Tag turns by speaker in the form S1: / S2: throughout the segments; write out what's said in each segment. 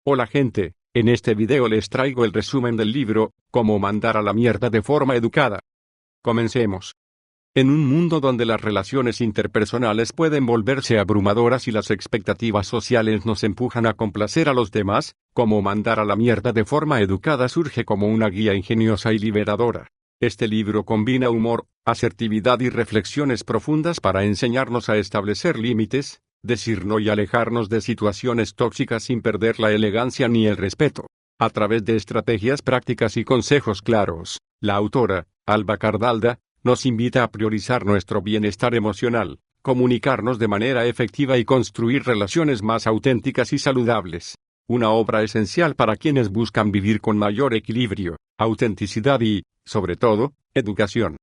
S1: Hola gente, en este video les traigo el resumen del libro, Cómo mandar a la mierda de forma educada. Comencemos. En un mundo donde las relaciones interpersonales pueden volverse abrumadoras y las expectativas sociales nos empujan a complacer a los demás, Cómo mandar a la mierda de forma educada surge como una guía ingeniosa y liberadora. Este libro combina humor, asertividad y reflexiones profundas para enseñarnos a establecer límites, decir no y alejarnos de situaciones tóxicas sin perder la elegancia ni el respeto. A través de estrategias prácticas y consejos claros, la autora, Alba Cardalda, nos invita a priorizar nuestro bienestar emocional, comunicarnos de manera efectiva y construir relaciones más auténticas y saludables. Una obra esencial para quienes buscan vivir con mayor equilibrio, autenticidad y, sobre todo, educación.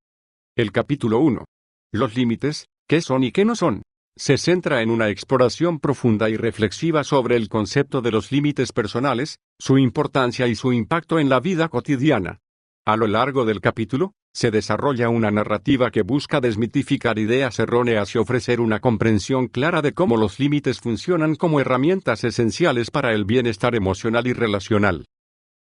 S1: El capítulo 1. Los límites, ¿qué son y qué no son? Se centra en una exploración profunda y reflexiva sobre el concepto de los límites personales, su importancia y su impacto en la vida cotidiana. A lo largo del capítulo, se desarrolla una narrativa que busca desmitificar ideas erróneas y ofrecer una comprensión clara de cómo los límites funcionan como herramientas esenciales para el bienestar emocional y relacional.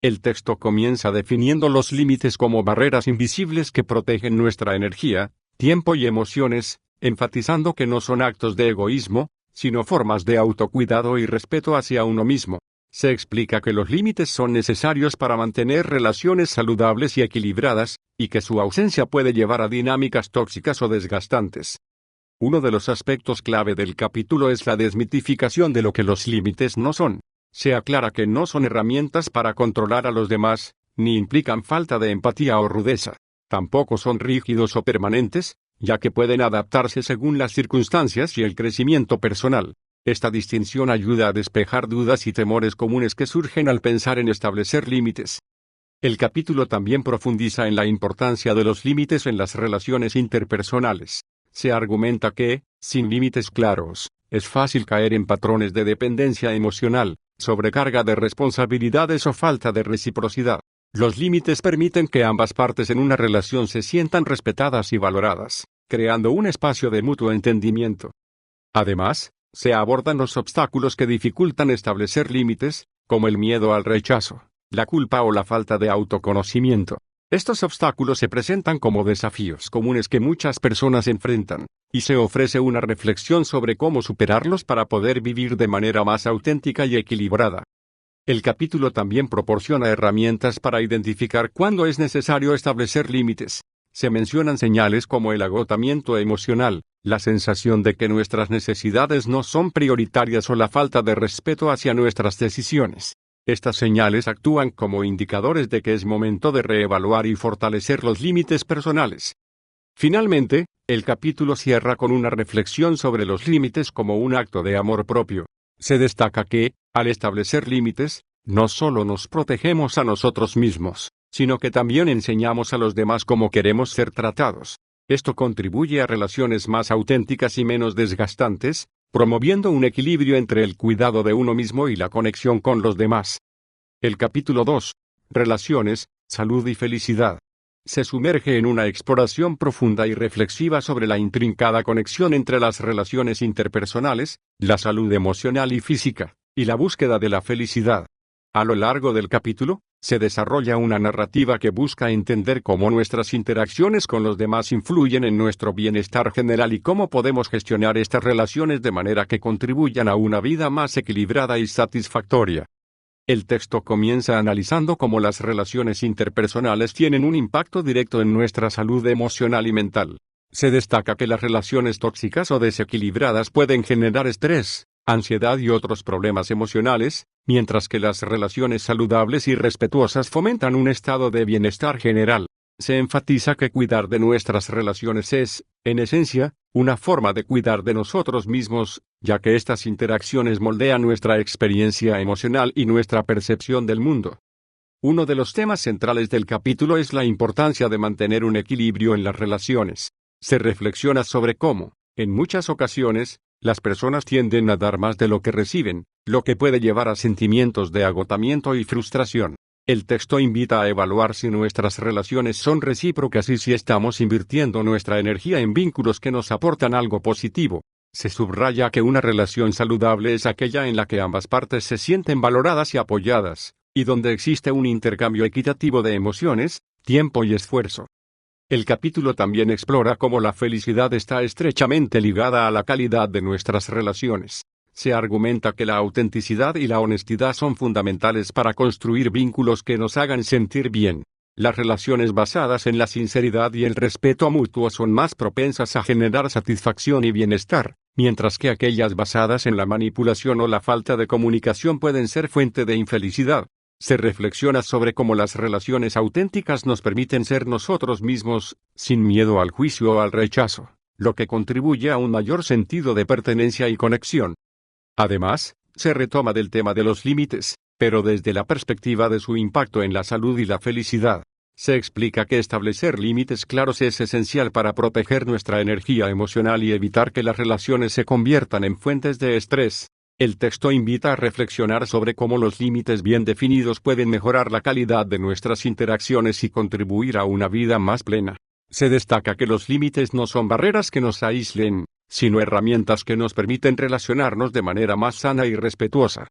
S1: El texto comienza definiendo los límites como barreras invisibles que protegen nuestra energía, tiempo y emociones, enfatizando que no son actos de egoísmo, sino formas de autocuidado y respeto hacia uno mismo. Se explica que los límites son necesarios para mantener relaciones saludables y equilibradas, y que su ausencia puede llevar a dinámicas tóxicas o desgastantes. Uno de los aspectos clave del capítulo es la desmitificación de lo que los límites no son. Se aclara que no son herramientas para controlar a los demás, ni implican falta de empatía o rudeza. Tampoco son rígidos o permanentes, ya que pueden adaptarse según las circunstancias y el crecimiento personal. Esta distinción ayuda a despejar dudas y temores comunes que surgen al pensar en establecer límites. El capítulo también profundiza en la importancia de los límites en las relaciones interpersonales. Se argumenta que, sin límites claros, es fácil caer en patrones de dependencia emocional, sobrecarga de responsabilidades o falta de reciprocidad. Los límites permiten que ambas partes en una relación se sientan respetadas y valoradas, creando un espacio de mutuo entendimiento. Además, se abordan los obstáculos que dificultan establecer límites, como el miedo al rechazo, la culpa o la falta de autoconocimiento. Estos obstáculos se presentan como desafíos comunes que muchas personas enfrentan, y se ofrece una reflexión sobre cómo superarlos para poder vivir de manera más auténtica y equilibrada. El capítulo también proporciona herramientas para identificar cuándo es necesario establecer límites. Se mencionan señales como el agotamiento emocional, la sensación de que nuestras necesidades no son prioritarias o la falta de respeto hacia nuestras decisiones. Estas señales actúan como indicadores de que es momento de reevaluar y fortalecer los límites personales. Finalmente, el capítulo cierra con una reflexión sobre los límites como un acto de amor propio. Se destaca que, al establecer límites, no solo nos protegemos a nosotros mismos, sino que también enseñamos a los demás cómo queremos ser tratados. Esto contribuye a relaciones más auténticas y menos desgastantes, promoviendo un equilibrio entre el cuidado de uno mismo y la conexión con los demás. El capítulo 2. Relaciones, salud y felicidad. Se sumerge en una exploración profunda y reflexiva sobre la intrincada conexión entre las relaciones interpersonales, la salud emocional y física, y la búsqueda de la felicidad. A lo largo del capítulo, se desarrolla una narrativa que busca entender cómo nuestras interacciones con los demás influyen en nuestro bienestar general y cómo podemos gestionar estas relaciones de manera que contribuyan a una vida más equilibrada y satisfactoria. El texto comienza analizando cómo las relaciones interpersonales tienen un impacto directo en nuestra salud emocional y mental. Se destaca que las relaciones tóxicas o desequilibradas pueden generar estrés, ansiedad y otros problemas emocionales, mientras que las relaciones saludables y respetuosas fomentan un estado de bienestar general. Se enfatiza que cuidar de nuestras relaciones es, en esencia, una forma de cuidar de nosotros mismos, ya que estas interacciones moldean nuestra experiencia emocional y nuestra percepción del mundo. Uno de los temas centrales del capítulo es la importancia de mantener un equilibrio en las relaciones. Se reflexiona sobre cómo, en muchas ocasiones, las personas tienden a dar más de lo que reciben, lo que puede llevar a sentimientos de agotamiento y frustración. El texto invita a evaluar si nuestras relaciones son recíprocas y si estamos invirtiendo nuestra energía en vínculos que nos aportan algo positivo. Se subraya que una relación saludable es aquella en la que ambas partes se sienten valoradas y apoyadas, y donde existe un intercambio equitativo de emociones, tiempo y esfuerzo. El capítulo también explora cómo la felicidad está estrechamente ligada a la calidad de nuestras relaciones. Se argumenta que la autenticidad y la honestidad son fundamentales para construir vínculos que nos hagan sentir bien. Las relaciones basadas en la sinceridad y el respeto mutuo son más propensas a generar satisfacción y bienestar, mientras que aquellas basadas en la manipulación o la falta de comunicación pueden ser fuente de infelicidad. Se reflexiona sobre cómo las relaciones auténticas nos permiten ser nosotros mismos, sin miedo al juicio o al rechazo, lo que contribuye a un mayor sentido de pertenencia y conexión. Además, se retoma del tema de los límites, pero desde la perspectiva de su impacto en la salud y la felicidad. Se explica que establecer límites claros es esencial para proteger nuestra energía emocional y evitar que las relaciones se conviertan en fuentes de estrés. El texto invita a reflexionar sobre cómo los límites bien definidos pueden mejorar la calidad de nuestras interacciones y contribuir a una vida más plena. Se destaca que los límites no son barreras que nos aíslen, sino herramientas que nos permiten relacionarnos de manera más sana y respetuosa.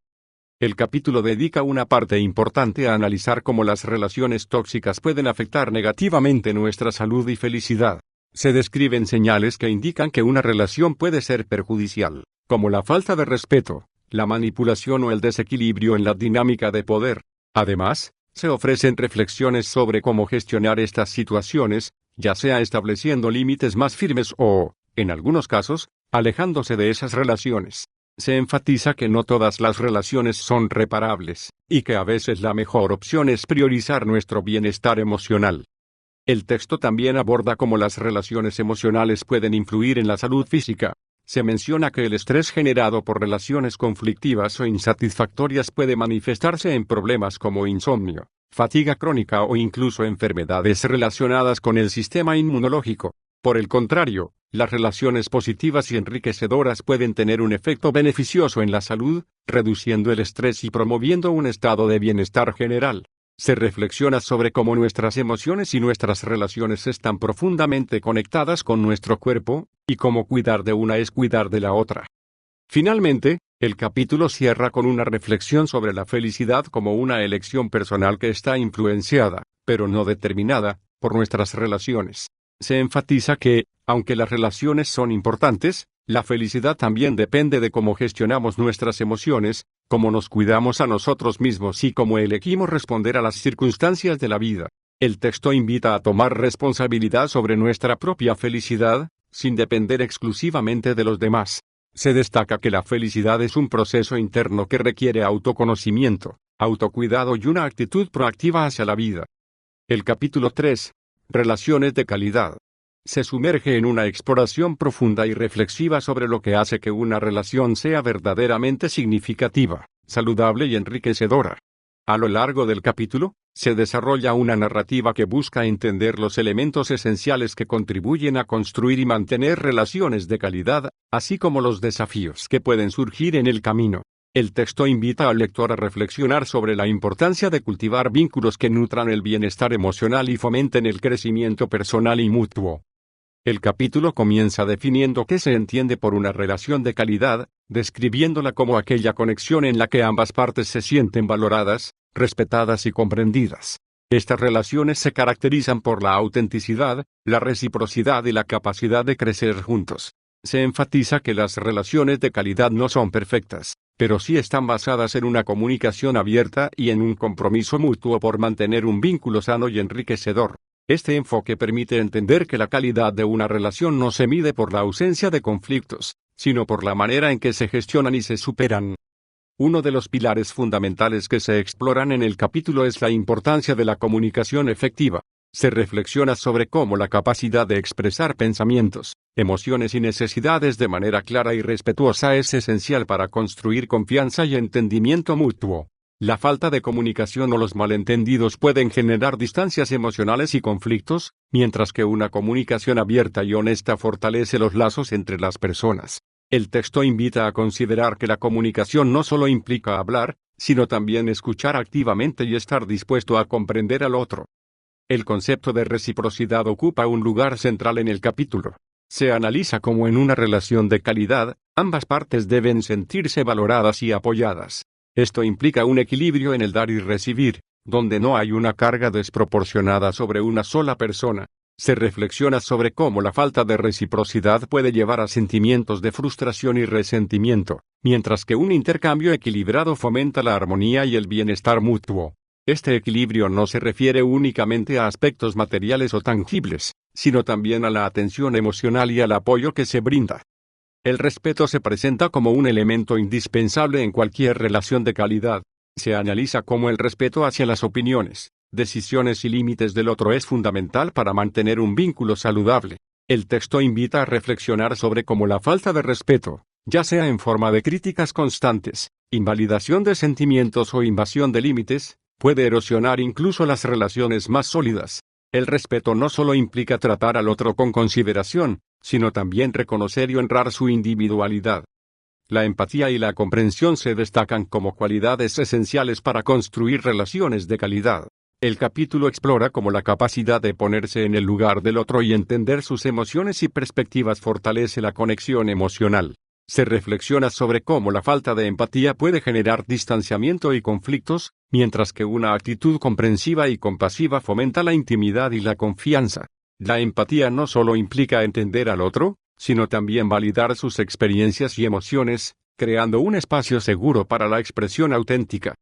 S1: El capítulo dedica una parte importante a analizar cómo las relaciones tóxicas pueden afectar negativamente nuestra salud y felicidad. Se describen señales que indican que una relación puede ser perjudicial, como la falta de respeto, la manipulación o el desequilibrio en la dinámica de poder. Además, se ofrecen reflexiones sobre cómo gestionar estas situaciones, ya sea estableciendo límites más firmes o, en algunos casos, alejándose de esas relaciones. Se enfatiza que no todas las relaciones son reparables, y que a veces la mejor opción es priorizar nuestro bienestar emocional. El texto también aborda cómo las relaciones emocionales pueden influir en la salud física. Se menciona que el estrés generado por relaciones conflictivas o insatisfactorias puede manifestarse en problemas como insomnio, fatiga crónica o incluso enfermedades relacionadas con el sistema inmunológico. Por el contrario, las relaciones positivas y enriquecedoras pueden tener un efecto beneficioso en la salud, reduciendo el estrés y promoviendo un estado de bienestar general. Se reflexiona sobre cómo nuestras emociones y nuestras relaciones están profundamente conectadas con nuestro cuerpo, y cómo cuidar de una es cuidar de la otra. Finalmente, el capítulo cierra con una reflexión sobre la felicidad como una elección personal que está influenciada, pero no determinada, por nuestras relaciones. Se enfatiza que, aunque las relaciones son importantes, la felicidad también depende de cómo gestionamos nuestras emociones, cómo nos cuidamos a nosotros mismos y cómo elegimos responder a las circunstancias de la vida. El texto invita a tomar responsabilidad sobre nuestra propia felicidad, sin depender exclusivamente de los demás. Se destaca que la felicidad es un proceso interno que requiere autoconocimiento, autocuidado y una actitud proactiva hacia la vida. El capítulo 3. Relaciones de calidad. Se sumerge en una exploración profunda y reflexiva sobre lo que hace que una relación sea verdaderamente significativa, saludable y enriquecedora. A lo largo del capítulo, se desarrolla una narrativa que busca entender los elementos esenciales que contribuyen a construir y mantener relaciones de calidad, así como los desafíos que pueden surgir en el camino. El texto invita al lector a reflexionar sobre la importancia de cultivar vínculos que nutran el bienestar emocional y fomenten el crecimiento personal y mutuo. El capítulo comienza definiendo qué se entiende por una relación de calidad, describiéndola como aquella conexión en la que ambas partes se sienten valoradas, respetadas y comprendidas. Estas relaciones se caracterizan por la autenticidad, la reciprocidad y la capacidad de crecer juntos. Se enfatiza que las relaciones de calidad no son perfectas, pero sí están basadas en una comunicación abierta y en un compromiso mutuo por mantener un vínculo sano y enriquecedor. Este enfoque permite entender que la calidad de una relación no se mide por la ausencia de conflictos, sino por la manera en que se gestionan y se superan. Uno de los pilares fundamentales que se exploran en el capítulo es la importancia de la comunicación efectiva. Se reflexiona sobre cómo la capacidad de expresar pensamientos, emociones y necesidades de manera clara y respetuosa es esencial para construir confianza y entendimiento mutuo. La falta de comunicación o los malentendidos pueden generar distancias emocionales y conflictos, mientras que una comunicación abierta y honesta fortalece los lazos entre las personas. El texto invita a considerar que la comunicación no solo implica hablar, sino también escuchar activamente y estar dispuesto a comprender al otro. El concepto de reciprocidad ocupa un lugar central en el capítulo. Se analiza cómo en una relación de calidad, ambas partes deben sentirse valoradas y apoyadas. Esto implica un equilibrio en el dar y recibir, donde no hay una carga desproporcionada sobre una sola persona. Se reflexiona sobre cómo la falta de reciprocidad puede llevar a sentimientos de frustración y resentimiento, mientras que un intercambio equilibrado fomenta la armonía y el bienestar mutuo. Este equilibrio no se refiere únicamente a aspectos materiales o tangibles, sino también a la atención emocional y al apoyo que se brinda. El respeto se presenta como un elemento indispensable en cualquier relación de calidad. Se analiza cómo el respeto hacia las opiniones, decisiones y límites del otro es fundamental para mantener un vínculo saludable. El texto invita a reflexionar sobre cómo la falta de respeto, ya sea en forma de críticas constantes, invalidación de sentimientos o invasión de límites, puede erosionar incluso las relaciones más sólidas. El respeto no solo implica tratar al otro con consideración, sino también reconocer y honrar su individualidad. La empatía y la comprensión se destacan como cualidades esenciales para construir relaciones de calidad. El capítulo explora cómo la capacidad de ponerse en el lugar del otro y entender sus emociones y perspectivas fortalece la conexión emocional. Se reflexiona sobre cómo la falta de empatía puede generar distanciamiento y conflictos, mientras que una actitud comprensiva y compasiva fomenta la intimidad y la confianza. La empatía no solo implica entender al otro, sino también validar sus experiencias y emociones, creando un espacio seguro para la expresión auténtica.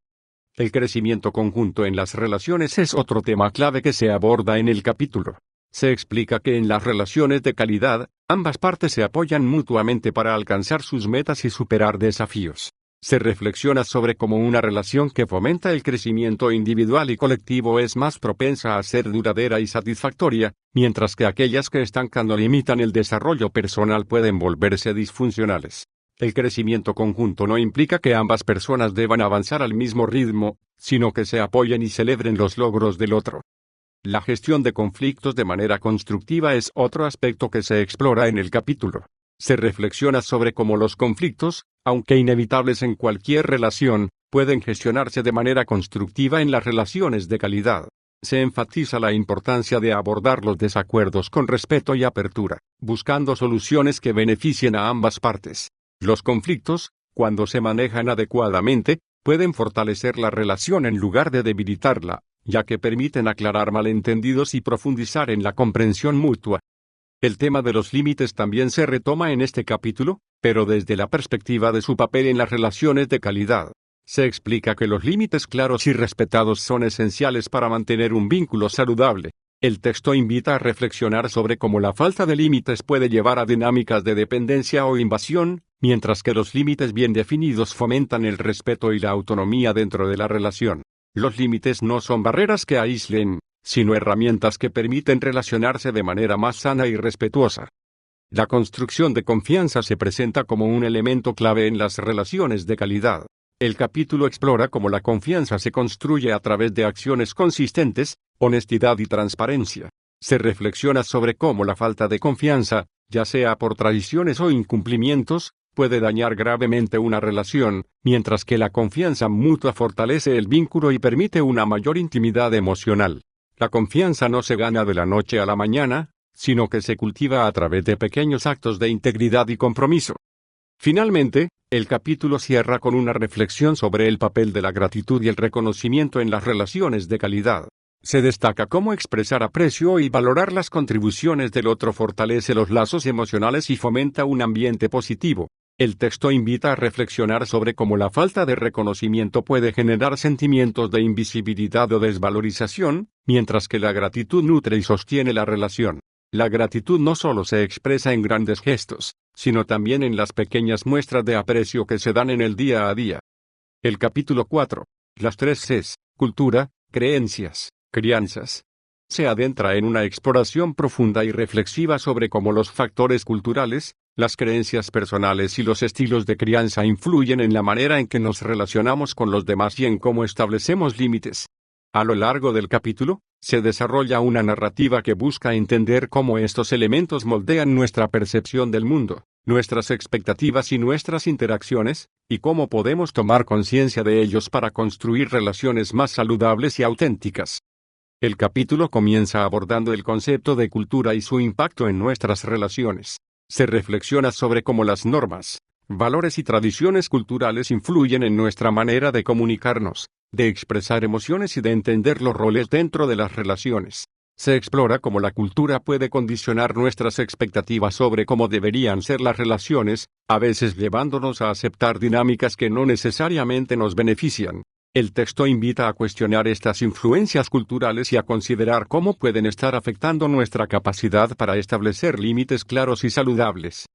S1: El crecimiento conjunto en las relaciones es otro tema clave que se aborda en el capítulo. Se explica que en las relaciones de calidad, ambas partes se apoyan mutuamente para alcanzar sus metas y superar desafíos. Se reflexiona sobre cómo una relación que fomenta el crecimiento individual y colectivo es más propensa a ser duradera y satisfactoria, mientras que aquellas que estancan o limitan el desarrollo personal pueden volverse disfuncionales. El crecimiento conjunto no implica que ambas personas deban avanzar al mismo ritmo, sino que se apoyen y celebren los logros del otro. La gestión de conflictos de manera constructiva es otro aspecto que se explora en el capítulo. Se reflexiona sobre cómo los conflictos, aunque inevitables en cualquier relación, pueden gestionarse de manera constructiva en las relaciones de calidad. Se enfatiza la importancia de abordar los desacuerdos con respeto y apertura, buscando soluciones que beneficien a ambas partes. Los conflictos, cuando se manejan adecuadamente, pueden fortalecer la relación en lugar de debilitarla, ya que permiten aclarar malentendidos y profundizar en la comprensión mutua. El tema de los límites también se retoma en este capítulo, pero desde la perspectiva de su papel en las relaciones de calidad. Se explica que los límites claros y respetados son esenciales para mantener un vínculo saludable. El texto invita a reflexionar sobre cómo la falta de límites puede llevar a dinámicas de dependencia o invasión, mientras que los límites bien definidos fomentan el respeto y la autonomía dentro de la relación. Los límites no son barreras que aíslen, sino herramientas que permiten relacionarse de manera más sana y respetuosa. La construcción de confianza se presenta como un elemento clave en las relaciones de calidad. El capítulo explora cómo la confianza se construye a través de acciones consistentes, honestidad y transparencia. Se reflexiona sobre cómo la falta de confianza, ya sea por traiciones o incumplimientos, puede dañar gravemente una relación, mientras que la confianza mutua fortalece el vínculo y permite una mayor intimidad emocional. La confianza no se gana de la noche a la mañana, sino que se cultiva a través de pequeños actos de integridad y compromiso. Finalmente, el capítulo cierra con una reflexión sobre el papel de la gratitud y el reconocimiento en las relaciones de calidad. Se destaca cómo expresar aprecio y valorar las contribuciones del otro fortalece los lazos emocionales y fomenta un ambiente positivo. El texto invita a reflexionar sobre cómo la falta de reconocimiento puede generar sentimientos de invisibilidad o desvalorización, mientras que la gratitud nutre y sostiene la relación. La gratitud no solo se expresa en grandes gestos, sino también en las pequeñas muestras de aprecio que se dan en el día a día. El capítulo 4. Las 3 Cs, cultura, creencias, crianzas. Se adentra en una exploración profunda y reflexiva sobre cómo los factores culturales, las creencias personales y los estilos de crianza influyen en la manera en que nos relacionamos con los demás y en cómo establecemos límites. A lo largo del capítulo, se desarrolla una narrativa que busca entender cómo estos elementos moldean nuestra percepción del mundo, nuestras expectativas y nuestras interacciones, y cómo podemos tomar conciencia de ellos para construir relaciones más saludables y auténticas. El capítulo comienza abordando el concepto de cultura y su impacto en nuestras relaciones. Se reflexiona sobre cómo las normas, valores y tradiciones culturales influyen en nuestra manera de comunicarnos, de expresar emociones y de entender los roles dentro de las relaciones. Se explora cómo la cultura puede condicionar nuestras expectativas sobre cómo deberían ser las relaciones, a veces llevándonos a aceptar dinámicas que no necesariamente nos benefician. El texto invita a cuestionar estas influencias culturales y a considerar cómo pueden estar afectando nuestra capacidad para establecer límites claros y saludables.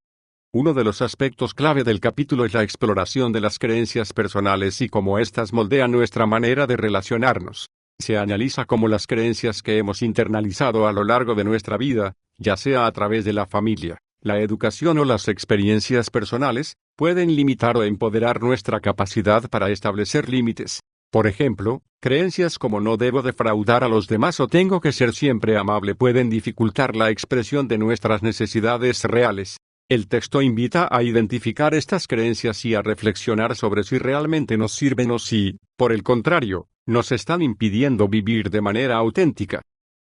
S1: Uno de los aspectos clave del capítulo es la exploración de las creencias personales y cómo éstas moldean nuestra manera de relacionarnos. Se analiza cómo las creencias que hemos internalizado a lo largo de nuestra vida, ya sea a través de la familia, la educación o las experiencias personales, pueden limitar o empoderar nuestra capacidad para establecer límites. Por ejemplo, creencias como no debo defraudar a los demás o tengo que ser siempre amable pueden dificultar la expresión de nuestras necesidades reales. El texto invita a identificar estas creencias y a reflexionar sobre si realmente nos sirven o si, por el contrario, nos están impidiendo vivir de manera auténtica.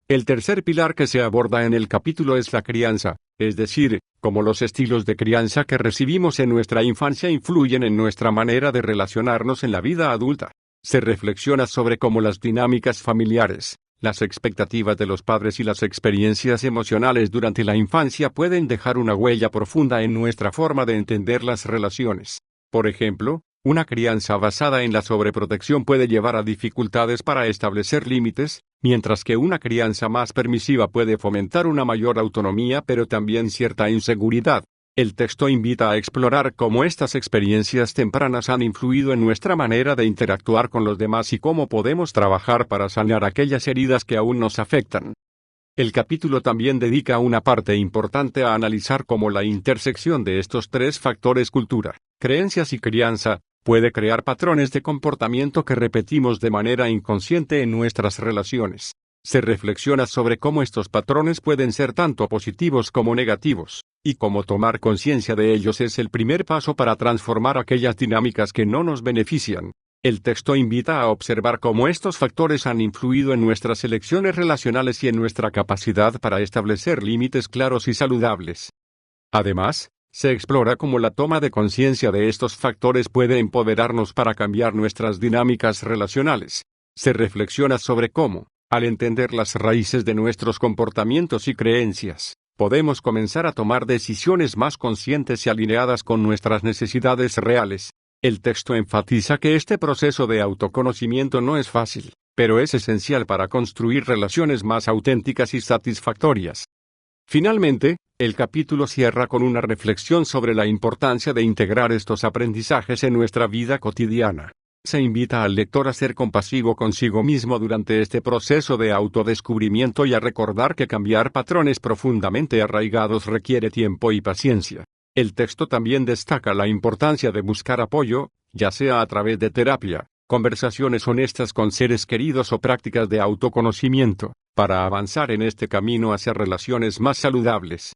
S1: El tercer pilar que se aborda en el capítulo es la crianza, es decir, cómo los estilos de crianza que recibimos en nuestra infancia influyen en nuestra manera de relacionarnos en la vida adulta. Se reflexiona sobre cómo las dinámicas familiares, las expectativas de los padres y las experiencias emocionales durante la infancia pueden dejar una huella profunda en nuestra forma de entender las relaciones. Por ejemplo, una crianza basada en la sobreprotección puede llevar a dificultades para establecer límites, mientras que una crianza más permisiva puede fomentar una mayor autonomía pero también cierta inseguridad. El texto invita a explorar cómo estas experiencias tempranas han influido en nuestra manera de interactuar con los demás y cómo podemos trabajar para sanar aquellas heridas que aún nos afectan. El capítulo también dedica una parte importante a analizar cómo la intersección de estos tres factores, cultura, creencias y crianza, puede crear patrones de comportamiento que repetimos de manera inconsciente en nuestras relaciones. Se reflexiona sobre cómo estos patrones pueden ser tanto positivos como negativos, y cómo tomar conciencia de ellos es el primer paso para transformar aquellas dinámicas que no nos benefician. El texto invita a observar cómo estos factores han influido en nuestras elecciones relacionales y en nuestra capacidad para establecer límites claros y saludables. Además, se explora cómo la toma de conciencia de estos factores puede empoderarnos para cambiar nuestras dinámicas relacionales. Se reflexiona sobre cómo, al entender las raíces de nuestros comportamientos y creencias, podemos comenzar a tomar decisiones más conscientes y alineadas con nuestras necesidades reales. El texto enfatiza que este proceso de autoconocimiento no es fácil, pero es esencial para construir relaciones más auténticas y satisfactorias. Finalmente, el capítulo cierra con una reflexión sobre la importancia de integrar estos aprendizajes en nuestra vida cotidiana. Se invita al lector a ser compasivo consigo mismo durante este proceso de autodescubrimiento y a recordar que cambiar patrones profundamente arraigados requiere tiempo y paciencia. El texto también destaca la importancia de buscar apoyo, ya sea a través de terapia, conversaciones honestas con seres queridos o prácticas de autoconocimiento, para avanzar en este camino hacia relaciones más saludables.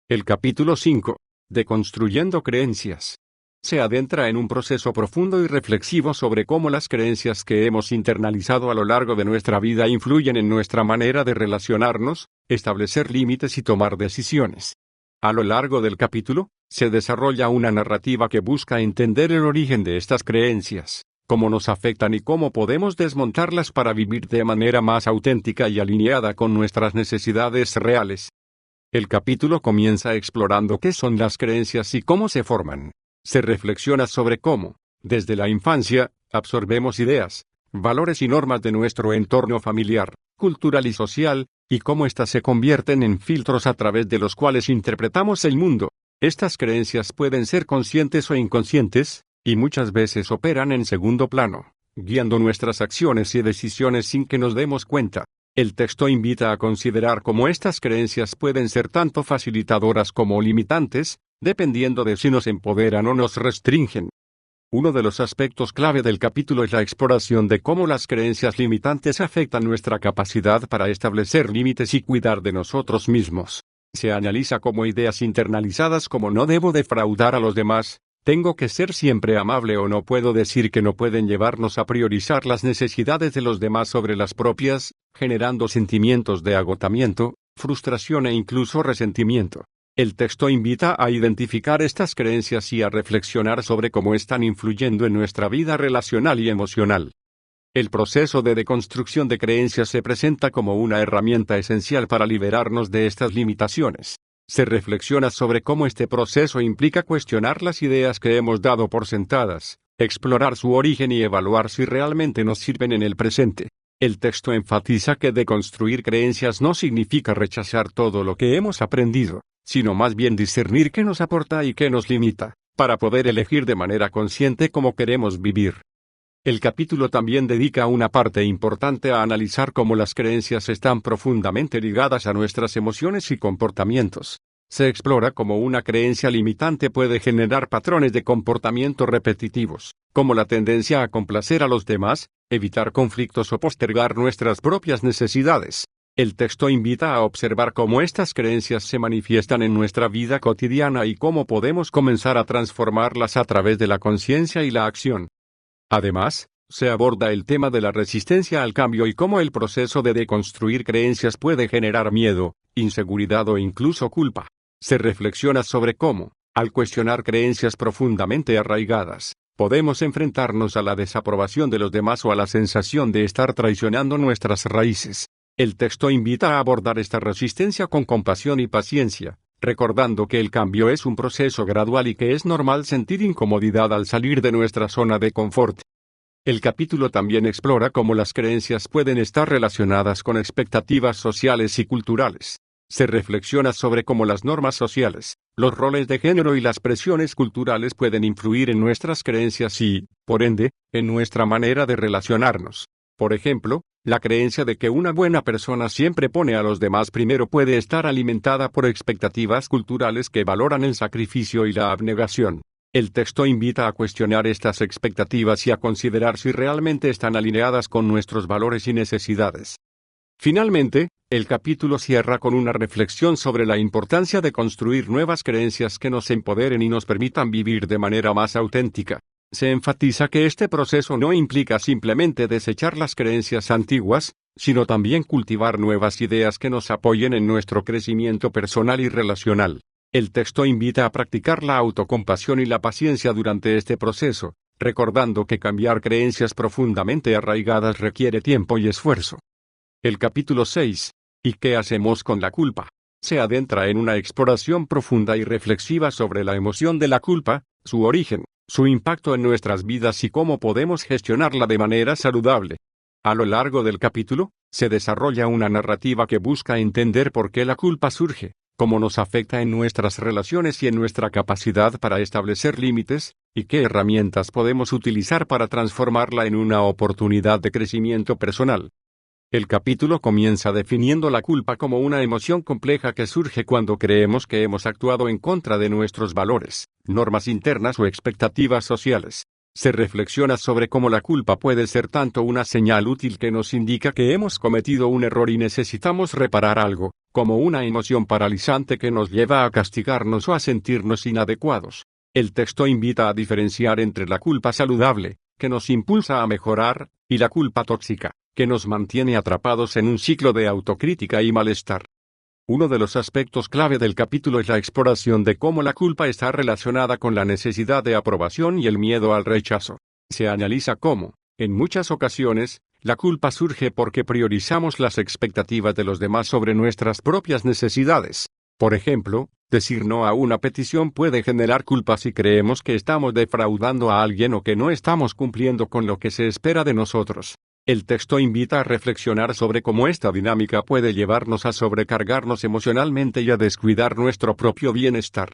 S1: El capítulo 5. Deconstruyendo creencias. Se adentra en un proceso profundo y reflexivo sobre cómo las creencias que hemos internalizado a lo largo de nuestra vida influyen en nuestra manera de relacionarnos, establecer límites y tomar decisiones. A lo largo del capítulo, se desarrolla una narrativa que busca entender el origen de estas creencias, cómo nos afectan y cómo podemos desmontarlas para vivir de manera más auténtica y alineada con nuestras necesidades reales. El capítulo comienza explorando qué son las creencias y cómo se forman. Se reflexiona sobre cómo, desde la infancia, absorbemos ideas, valores y normas de nuestro entorno familiar, cultural y social, y cómo éstas se convierten en filtros a través de los cuales interpretamos el mundo. Estas creencias pueden ser conscientes o inconscientes, y muchas veces operan en segundo plano, guiando nuestras acciones y decisiones sin que nos demos cuenta. El texto invita a considerar cómo estas creencias pueden ser tanto facilitadoras como limitantes, dependiendo de si nos empoderan o nos restringen. Uno de los aspectos clave del capítulo es la exploración de cómo las creencias limitantes afectan nuestra capacidad para establecer límites y cuidar de nosotros mismos. Se analiza cómo ideas internalizadas como no debo defraudar a los demás, tengo que ser siempre amable o no puedo decir que no pueden llevarnos a priorizar las necesidades de los demás sobre las propias, generando sentimientos de agotamiento, frustración e incluso resentimiento. El texto invita a identificar estas creencias y a reflexionar sobre cómo están influyendo en nuestra vida relacional y emocional. El proceso de deconstrucción de creencias se presenta como una herramienta esencial para liberarnos de estas limitaciones. Se reflexiona sobre cómo este proceso implica cuestionar las ideas que hemos dado por sentadas, explorar su origen y evaluar si realmente nos sirven en el presente. El texto enfatiza que deconstruir creencias no significa rechazar todo lo que hemos aprendido, sino más bien discernir qué nos aporta y qué nos limita, para poder elegir de manera consciente cómo queremos vivir. El capítulo también dedica una parte importante a analizar cómo las creencias están profundamente ligadas a nuestras emociones y comportamientos. Se explora cómo una creencia limitante puede generar patrones de comportamiento repetitivos, como la tendencia a complacer a los demás, evitar conflictos o postergar nuestras propias necesidades. El texto invita a observar cómo estas creencias se manifiestan en nuestra vida cotidiana y cómo podemos comenzar a transformarlas a través de la conciencia y la acción. Además, se aborda el tema de la resistencia al cambio y cómo el proceso de deconstruir creencias puede generar miedo, inseguridad o incluso culpa. Se reflexiona sobre cómo, al cuestionar creencias profundamente arraigadas, podemos enfrentarnos a la desaprobación de los demás o a la sensación de estar traicionando nuestras raíces. El texto invita a abordar esta resistencia con compasión y paciencia, recordando que el cambio es un proceso gradual y que es normal sentir incomodidad al salir de nuestra zona de confort. El capítulo también explora cómo las creencias pueden estar relacionadas con expectativas sociales y culturales. Se reflexiona sobre cómo las normas sociales, los roles de género y las presiones culturales pueden influir en nuestras creencias y, por ende, en nuestra manera de relacionarnos. Por ejemplo, la creencia de que una buena persona siempre pone a los demás primero puede estar alimentada por expectativas culturales que valoran el sacrificio y la abnegación. El texto invita a cuestionar estas expectativas y a considerar si realmente están alineadas con nuestros valores y necesidades. Finalmente, el capítulo cierra con una reflexión sobre la importancia de construir nuevas creencias que nos empoderen y nos permitan vivir de manera más auténtica. Se enfatiza que este proceso no implica simplemente desechar las creencias antiguas, sino también cultivar nuevas ideas que nos apoyen en nuestro crecimiento personal y relacional. El texto invita a practicar la autocompasión y la paciencia durante este proceso, recordando que cambiar creencias profundamente arraigadas requiere tiempo y esfuerzo. El capítulo 6. ¿Y qué hacemos con la culpa? Se adentra en una exploración profunda y reflexiva sobre la emoción de la culpa, su origen, su impacto en nuestras vidas y cómo podemos gestionarla de manera saludable. A lo largo del capítulo, se desarrolla una narrativa que busca entender por qué la culpa surge, cómo nos afecta en nuestras relaciones y en nuestra capacidad para establecer límites, y qué herramientas podemos utilizar para transformarla en una oportunidad de crecimiento personal. El capítulo comienza definiendo la culpa como una emoción compleja que surge cuando creemos que hemos actuado en contra de nuestros valores, normas internas o expectativas sociales. Se reflexiona sobre cómo la culpa puede ser tanto una señal útil que nos indica que hemos cometido un error y necesitamos reparar algo, como una emoción paralizante que nos lleva a castigarnos o a sentirnos inadecuados. El texto invita a diferenciar entre la culpa saludable, que nos impulsa a mejorar, y la culpa tóxica, que nos mantiene atrapados en un ciclo de autocrítica y malestar. Uno de los aspectos clave del capítulo es la exploración de cómo la culpa está relacionada con la necesidad de aprobación y el miedo al rechazo. Se analiza cómo, en muchas ocasiones, la culpa surge porque priorizamos las expectativas de los demás sobre nuestras propias necesidades. Por ejemplo, decir no a una petición puede generar culpa si creemos que estamos defraudando a alguien o que no estamos cumpliendo con lo que se espera de nosotros. El texto invita a reflexionar sobre cómo esta dinámica puede llevarnos a sobrecargarnos emocionalmente y a descuidar nuestro propio bienestar.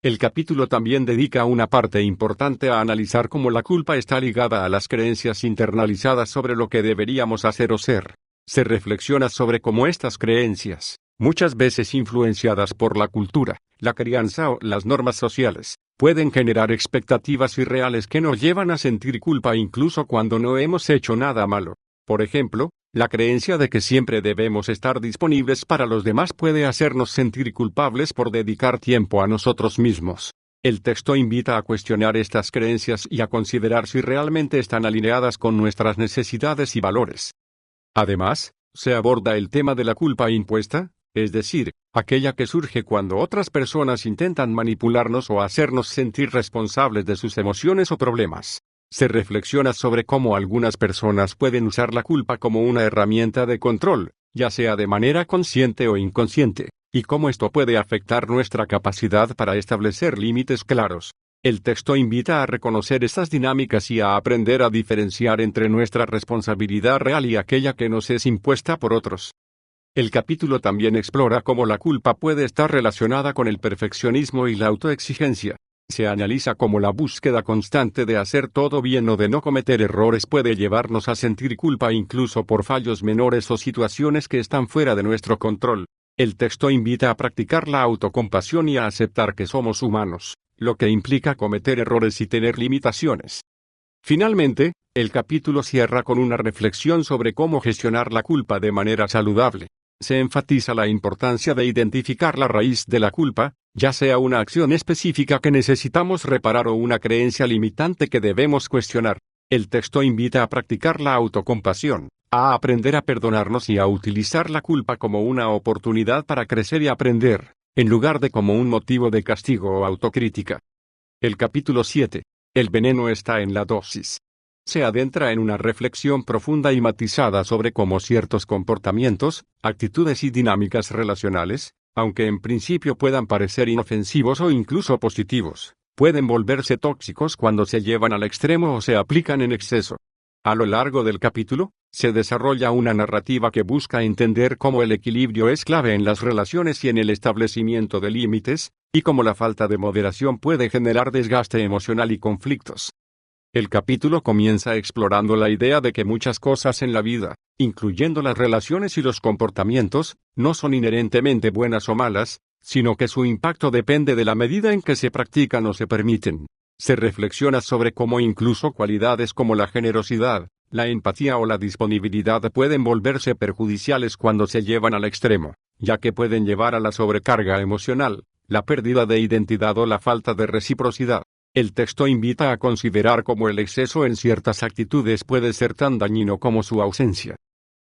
S1: El capítulo también dedica una parte importante a analizar cómo la culpa está ligada a las creencias internalizadas sobre lo que deberíamos hacer o ser. Se reflexiona sobre cómo estas creencias, muchas veces influenciadas por la cultura, la crianza o las normas sociales, pueden generar expectativas irreales que nos llevan a sentir culpa incluso cuando no hemos hecho nada malo. Por ejemplo, la creencia de que siempre debemos estar disponibles para los demás puede hacernos sentir culpables por dedicar tiempo a nosotros mismos. El texto invita a cuestionar estas creencias y a considerar si realmente están alineadas con nuestras necesidades y valores. Además, se aborda el tema de la culpa impuesta, es decir, aquella que surge cuando otras personas intentan manipularnos o hacernos sentir responsables de sus emociones o problemas. Se reflexiona sobre cómo algunas personas pueden usar la culpa como una herramienta de control, ya sea de manera consciente o inconsciente, y cómo esto puede afectar nuestra capacidad para establecer límites claros. El texto invita a reconocer estas dinámicas y a aprender a diferenciar entre nuestra responsabilidad real y aquella que nos es impuesta por otros. El capítulo también explora cómo la culpa puede estar relacionada con el perfeccionismo y la autoexigencia. Se analiza cómo la búsqueda constante de hacer todo bien o de no cometer errores puede llevarnos a sentir culpa incluso por fallos menores o situaciones que están fuera de nuestro control. El texto invita a practicar la autocompasión y a aceptar que somos humanos, lo que implica cometer errores y tener limitaciones. Finalmente, el capítulo cierra con una reflexión sobre cómo gestionar la culpa de manera saludable. Se enfatiza la importancia de identificar la raíz de la culpa, ya sea una acción específica que necesitamos reparar o una creencia limitante que debemos cuestionar. El texto invita a practicar la autocompasión, a aprender a perdonarnos y a utilizar la culpa como una oportunidad para crecer y aprender, en lugar de como un motivo de castigo o autocrítica. El capítulo 7. El veneno está en la dosis. Se adentra en una reflexión profunda y matizada sobre cómo ciertos comportamientos, actitudes y dinámicas relacionales, aunque en principio puedan parecer inofensivos o incluso positivos, pueden volverse tóxicos cuando se llevan al extremo o se aplican en exceso. A lo largo del capítulo, se desarrolla una narrativa que busca entender cómo el equilibrio es clave en las relaciones y en el establecimiento de límites, y cómo la falta de moderación puede generar desgaste emocional y conflictos. El capítulo comienza explorando la idea de que muchas cosas en la vida, incluyendo las relaciones y los comportamientos, no son inherentemente buenas o malas, sino que su impacto depende de la medida en que se practican o se permiten. Se reflexiona sobre cómo incluso cualidades como la generosidad, la empatía o la disponibilidad pueden volverse perjudiciales cuando se llevan al extremo, ya que pueden llevar a la sobrecarga emocional, la pérdida de identidad o la falta de reciprocidad. El texto invita a considerar cómo el exceso en ciertas actitudes puede ser tan dañino como su ausencia.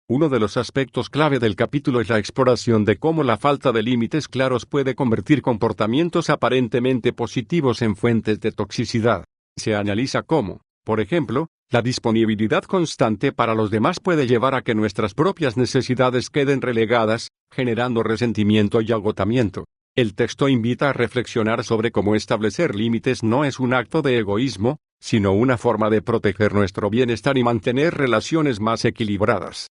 S1: Uno de los aspectos clave del capítulo es la exploración de cómo la falta de límites claros puede convertir comportamientos aparentemente positivos en fuentes de toxicidad. Se analiza cómo, por ejemplo, la disponibilidad constante para los demás puede llevar a que nuestras propias necesidades queden relegadas, generando resentimiento y agotamiento. El texto invita a reflexionar sobre cómo establecer límites no es un acto de egoísmo, sino una forma de proteger nuestro bienestar y mantener relaciones más equilibradas.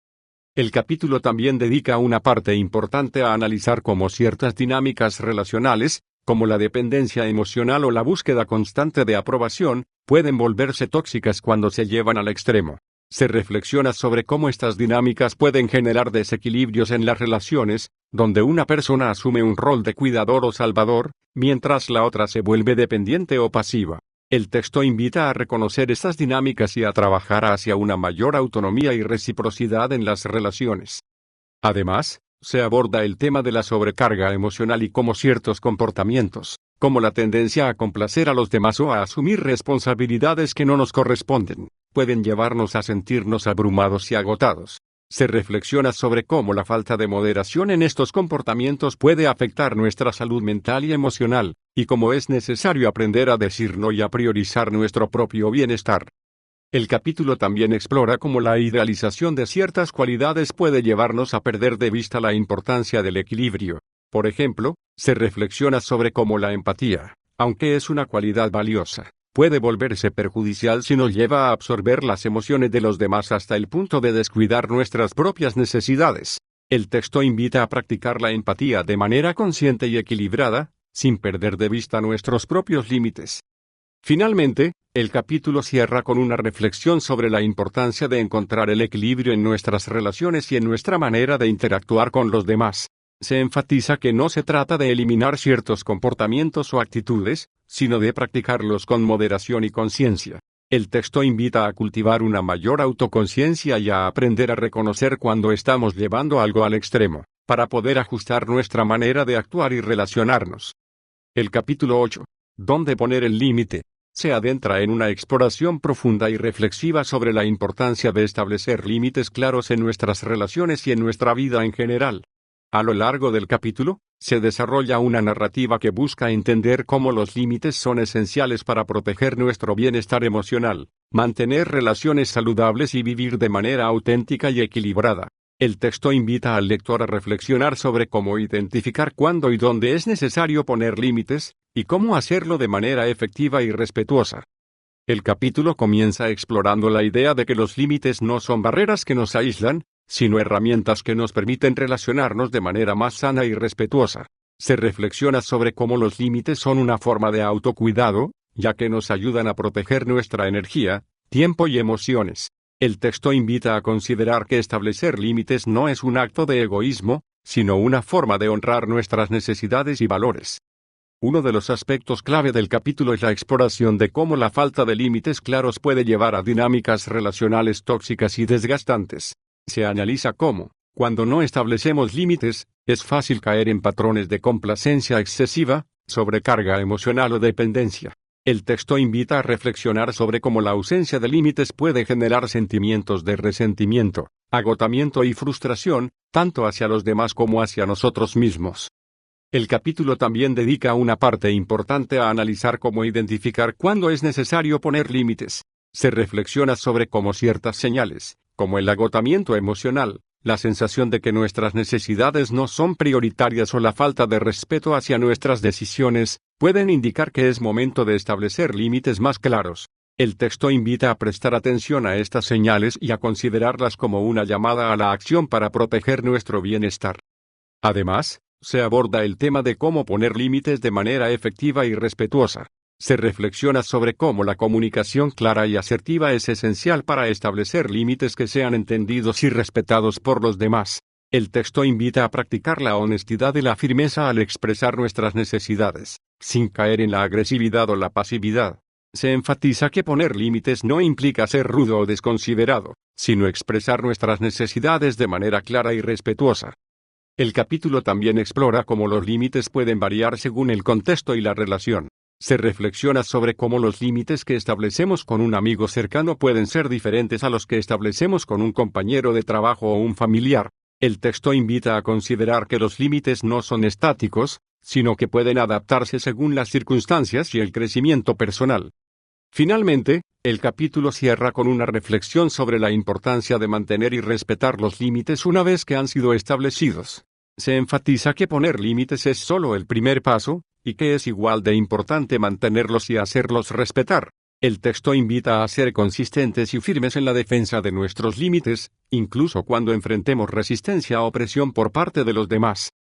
S1: El capítulo también dedica una parte importante a analizar cómo ciertas dinámicas relacionales, como la dependencia emocional o la búsqueda constante de aprobación, pueden volverse tóxicas cuando se llevan al extremo. Se reflexiona sobre cómo estas dinámicas pueden generar desequilibrios en las relaciones, donde una persona asume un rol de cuidador o salvador, mientras la otra se vuelve dependiente o pasiva. El texto invita a reconocer estas dinámicas y a trabajar hacia una mayor autonomía y reciprocidad en las relaciones. Además, se aborda el tema de la sobrecarga emocional y cómo ciertos comportamientos, como la tendencia a complacer a los demás o a asumir responsabilidades que no nos corresponden, pueden llevarnos a sentirnos abrumados y agotados. Se reflexiona sobre cómo la falta de moderación en estos comportamientos puede afectar nuestra salud mental y emocional, y cómo es necesario aprender a decir no y a priorizar nuestro propio bienestar. El capítulo también explora cómo la idealización de ciertas cualidades puede llevarnos a perder de vista la importancia del equilibrio. Por ejemplo, se reflexiona sobre cómo la empatía, aunque es una cualidad valiosa, puede volverse perjudicial si nos lleva a absorber las emociones de los demás hasta el punto de descuidar nuestras propias necesidades. El texto invita a practicar la empatía de manera consciente y equilibrada, sin perder de vista nuestros propios límites. Finalmente, el capítulo cierra con una reflexión sobre la importancia de encontrar el equilibrio en nuestras relaciones y en nuestra manera de interactuar con los demás. Se enfatiza que no se trata de eliminar ciertos comportamientos o actitudes, sino de practicarlos con moderación y conciencia. El texto invita a cultivar una mayor autoconciencia y a aprender a reconocer cuando estamos llevando algo al extremo, para poder ajustar nuestra manera de actuar y relacionarnos. El capítulo 8. ¿Dónde poner el límite? Se adentra en una exploración profunda y reflexiva sobre la importancia de establecer límites claros en nuestras relaciones y en nuestra vida en general. A lo largo del capítulo, se desarrolla una narrativa que busca entender cómo los límites son esenciales para proteger nuestro bienestar emocional, mantener relaciones saludables y vivir de manera auténtica y equilibrada. El texto invita al lector a reflexionar sobre cómo identificar cuándo y dónde es necesario poner límites, y cómo hacerlo de manera efectiva y respetuosa. El capítulo comienza explorando la idea de que los límites no son barreras que nos aíslan, sino herramientas que nos permiten relacionarnos de manera más sana y respetuosa. Se reflexiona sobre cómo los límites son una forma de autocuidado, ya que nos ayudan a proteger nuestra energía, tiempo y emociones. El texto invita a considerar que establecer límites no es un acto de egoísmo, sino una forma de honrar nuestras necesidades y valores. Uno de los aspectos clave del capítulo es la exploración de cómo la falta de límites claros puede llevar a dinámicas relacionales tóxicas y desgastantes. Se analiza cómo, cuando no establecemos límites, es fácil caer en patrones de complacencia excesiva, sobrecarga emocional o dependencia. El texto invita a reflexionar sobre cómo la ausencia de límites puede generar sentimientos de resentimiento, agotamiento y frustración, tanto hacia los demás como hacia nosotros mismos. El capítulo también dedica una parte importante a analizar cómo identificar cuándo es necesario poner límites. Se reflexiona sobre cómo ciertas señales, como el agotamiento emocional, la sensación de que nuestras necesidades no son prioritarias o la falta de respeto hacia nuestras decisiones, pueden indicar que es momento de establecer límites más claros. El texto invita a prestar atención a estas señales y a considerarlas como una llamada a la acción para proteger nuestro bienestar. Además, se aborda el tema de cómo poner límites de manera efectiva y respetuosa. Se reflexiona sobre cómo la comunicación clara y asertiva es esencial para establecer límites que sean entendidos y respetados por los demás. El texto invita a practicar la honestidad y la firmeza al expresar nuestras necesidades, sin caer en la agresividad o la pasividad. Se enfatiza que poner límites no implica ser rudo o desconsiderado, sino expresar nuestras necesidades de manera clara y respetuosa. El capítulo también explora cómo los límites pueden variar según el contexto y la relación. Se reflexiona sobre cómo los límites que establecemos con un amigo cercano pueden ser diferentes a los que establecemos con un compañero de trabajo o un familiar. El texto invita a considerar que los límites no son estáticos, sino que pueden adaptarse según las circunstancias y el crecimiento personal. Finalmente, el capítulo cierra con una reflexión sobre la importancia de mantener y respetar los límites una vez que han sido establecidos. Se enfatiza que poner límites es solo el primer paso, y que es igual de importante mantenerlos y hacerlos respetar. El texto invita a ser consistentes y firmes en la defensa de nuestros límites, incluso cuando enfrentemos resistencia o presión por parte de los demás.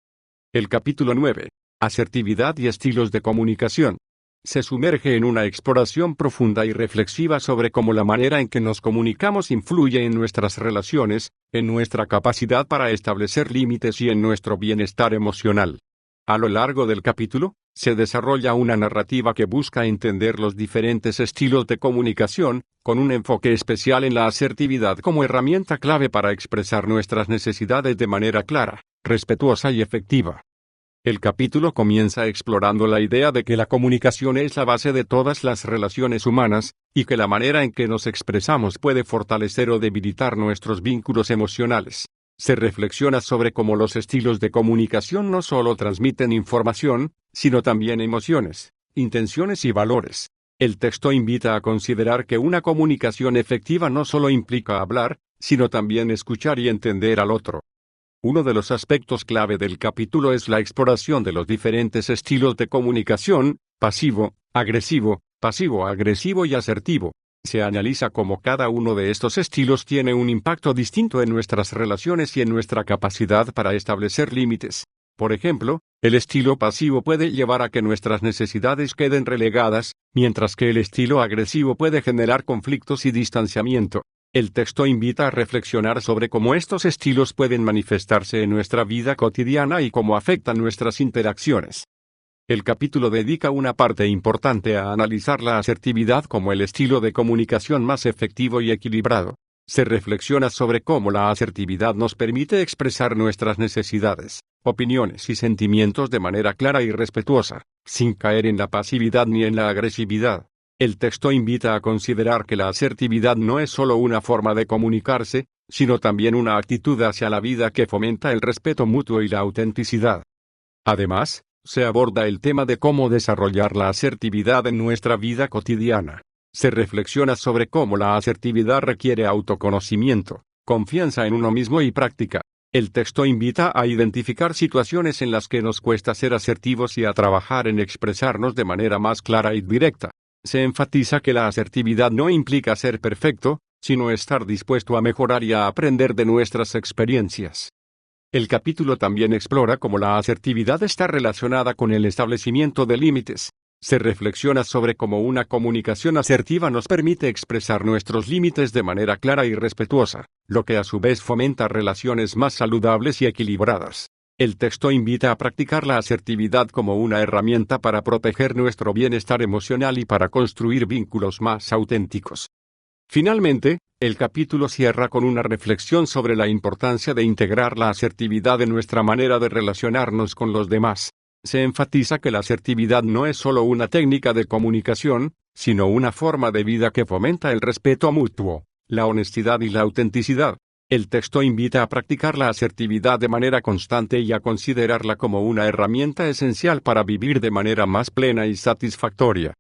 S1: El capítulo 9. Asertividad y estilos de comunicación. Se sumerge en una exploración profunda y reflexiva sobre cómo la manera en que nos comunicamos influye en nuestras relaciones, en nuestra capacidad para establecer límites y en nuestro bienestar emocional. A lo largo del capítulo, se desarrolla una narrativa que busca entender los diferentes estilos de comunicación, con un enfoque especial en la asertividad como herramienta clave para expresar nuestras necesidades de manera clara, respetuosa y efectiva. El capítulo comienza explorando la idea de que la comunicación es la base de todas las relaciones humanas, y que la manera en que nos expresamos puede fortalecer o debilitar nuestros vínculos emocionales. Se reflexiona sobre cómo los estilos de comunicación no solo transmiten información, sino también emociones, intenciones y valores. El texto invita a considerar que una comunicación efectiva no solo implica hablar, sino también escuchar y entender al otro. Uno de los aspectos clave del capítulo es la exploración de los diferentes estilos de comunicación, pasivo, agresivo, pasivo-agresivo y asertivo. Se analiza cómo cada uno de estos estilos tiene un impacto distinto en nuestras relaciones y en nuestra capacidad para establecer límites. Por ejemplo, el estilo pasivo puede llevar a que nuestras necesidades queden relegadas, mientras que el estilo agresivo puede generar conflictos y distanciamiento. El texto invita a reflexionar sobre cómo estos estilos pueden manifestarse en nuestra vida cotidiana y cómo afectan nuestras interacciones. El capítulo dedica una parte importante a analizar la asertividad como el estilo de comunicación más efectivo y equilibrado. Se reflexiona sobre cómo la asertividad nos permite expresar nuestras necesidades, opiniones y sentimientos de manera clara y respetuosa, sin caer en la pasividad ni en la agresividad. El texto invita a considerar que la asertividad no es solo una forma de comunicarse, sino también una actitud hacia la vida que fomenta el respeto mutuo y la autenticidad. Además, se aborda el tema de cómo desarrollar la asertividad en nuestra vida cotidiana. Se reflexiona sobre cómo la asertividad requiere autoconocimiento, confianza en uno mismo y práctica. El texto invita a identificar situaciones en las que nos cuesta ser asertivos y a trabajar en expresarnos de manera más clara y directa. Se enfatiza que la asertividad no implica ser perfecto, sino estar dispuesto a mejorar y a aprender de nuestras experiencias. El capítulo también explora cómo la asertividad está relacionada con el establecimiento de límites. Se reflexiona sobre cómo una comunicación asertiva nos permite expresar nuestros límites de manera clara y respetuosa, lo que a su vez fomenta relaciones más saludables y equilibradas. El texto invita a practicar la asertividad como una herramienta para proteger nuestro bienestar emocional y para construir vínculos más auténticos. Finalmente, el capítulo cierra con una reflexión sobre la importancia de integrar la asertividad en nuestra manera de relacionarnos con los demás. Se enfatiza que la asertividad no es solo una técnica de comunicación, sino una forma de vida que fomenta el respeto mutuo, la honestidad y la autenticidad. El texto invita a practicar la asertividad de manera constante y a considerarla como una herramienta esencial para vivir de manera más plena y satisfactoria.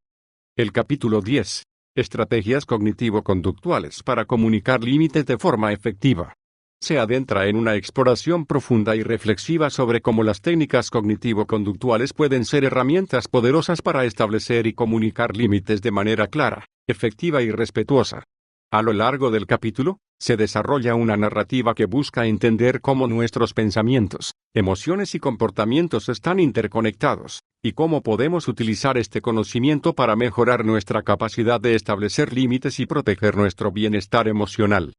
S1: El capítulo 10. Estrategias cognitivo-conductuales para comunicar límites de forma efectiva. Se adentra en una exploración profunda y reflexiva sobre cómo las técnicas cognitivo-conductuales pueden ser herramientas poderosas para establecer y comunicar límites de manera clara, efectiva y respetuosa. A lo largo del capítulo, se desarrolla una narrativa que busca entender cómo nuestros pensamientos, emociones y comportamientos están interconectados, y cómo podemos utilizar este conocimiento para mejorar nuestra capacidad de establecer límites y proteger nuestro bienestar emocional.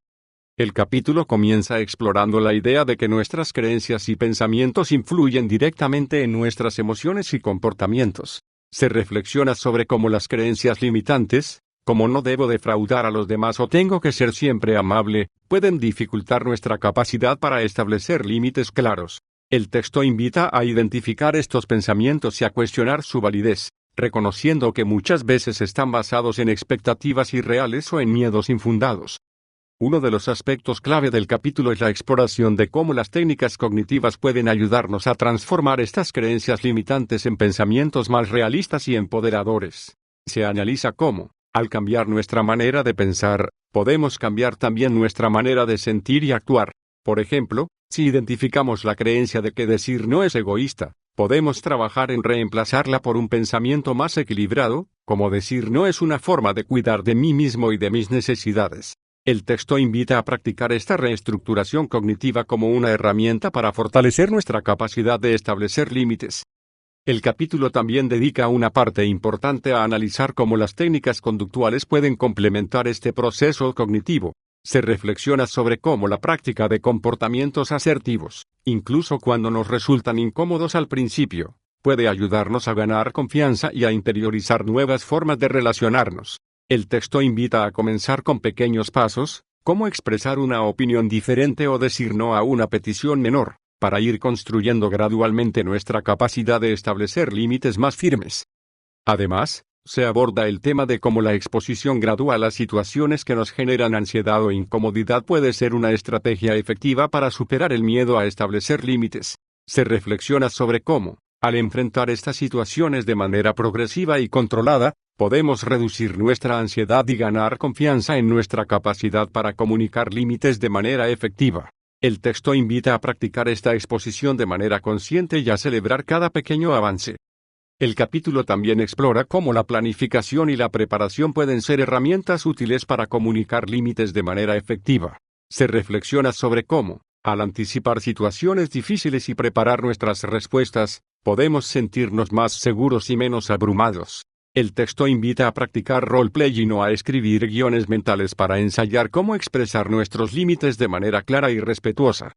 S1: El capítulo comienza explorando la idea de que nuestras creencias y pensamientos influyen directamente en nuestras emociones y comportamientos. Se reflexiona sobre cómo las creencias limitantes, como no debo defraudar a los demás o tengo que ser siempre amable, pueden dificultar nuestra capacidad para establecer límites claros. El texto invita a identificar estos pensamientos y a cuestionar su validez, reconociendo que muchas veces están basados en expectativas irreales o en miedos infundados. Uno de los aspectos clave del capítulo es la exploración de cómo las técnicas cognitivas pueden ayudarnos a transformar estas creencias limitantes en pensamientos más realistas y empoderadores. Se analiza cómo, al cambiar nuestra manera de pensar, podemos cambiar también nuestra manera de sentir y actuar. Por ejemplo, si identificamos la creencia de que decir no es egoísta, podemos trabajar en reemplazarla por un pensamiento más equilibrado, como decir no es una forma de cuidar de mí mismo y de mis necesidades. El texto invita a practicar esta reestructuración cognitiva como una herramienta para fortalecer nuestra capacidad de establecer límites. El capítulo también dedica una parte importante a analizar cómo las técnicas conductuales pueden complementar este proceso cognitivo. Se reflexiona sobre cómo la práctica de comportamientos asertivos, incluso cuando nos resultan incómodos al principio, puede ayudarnos a ganar confianza y a interiorizar nuevas formas de relacionarnos. El texto invita a comenzar con pequeños pasos, como expresar una opinión diferente o decir no a una petición menor, para ir construyendo gradualmente nuestra capacidad de establecer límites más firmes. Además, se aborda el tema de cómo la exposición gradual a situaciones que nos generan ansiedad o incomodidad puede ser una estrategia efectiva para superar el miedo a establecer límites. Se reflexiona sobre cómo, al enfrentar estas situaciones de manera progresiva y controlada, podemos reducir nuestra ansiedad y ganar confianza en nuestra capacidad para comunicar límites de manera efectiva. El texto invita a practicar esta exposición de manera consciente y a celebrar cada pequeño avance. El capítulo también explora cómo la planificación y la preparación pueden ser herramientas útiles para comunicar límites de manera efectiva. Se reflexiona sobre cómo, al anticipar situaciones difíciles y preparar nuestras respuestas, podemos sentirnos más seguros y menos abrumados. El texto invita a practicar roleplay y no a escribir guiones mentales para ensayar cómo expresar nuestros límites de manera clara y respetuosa.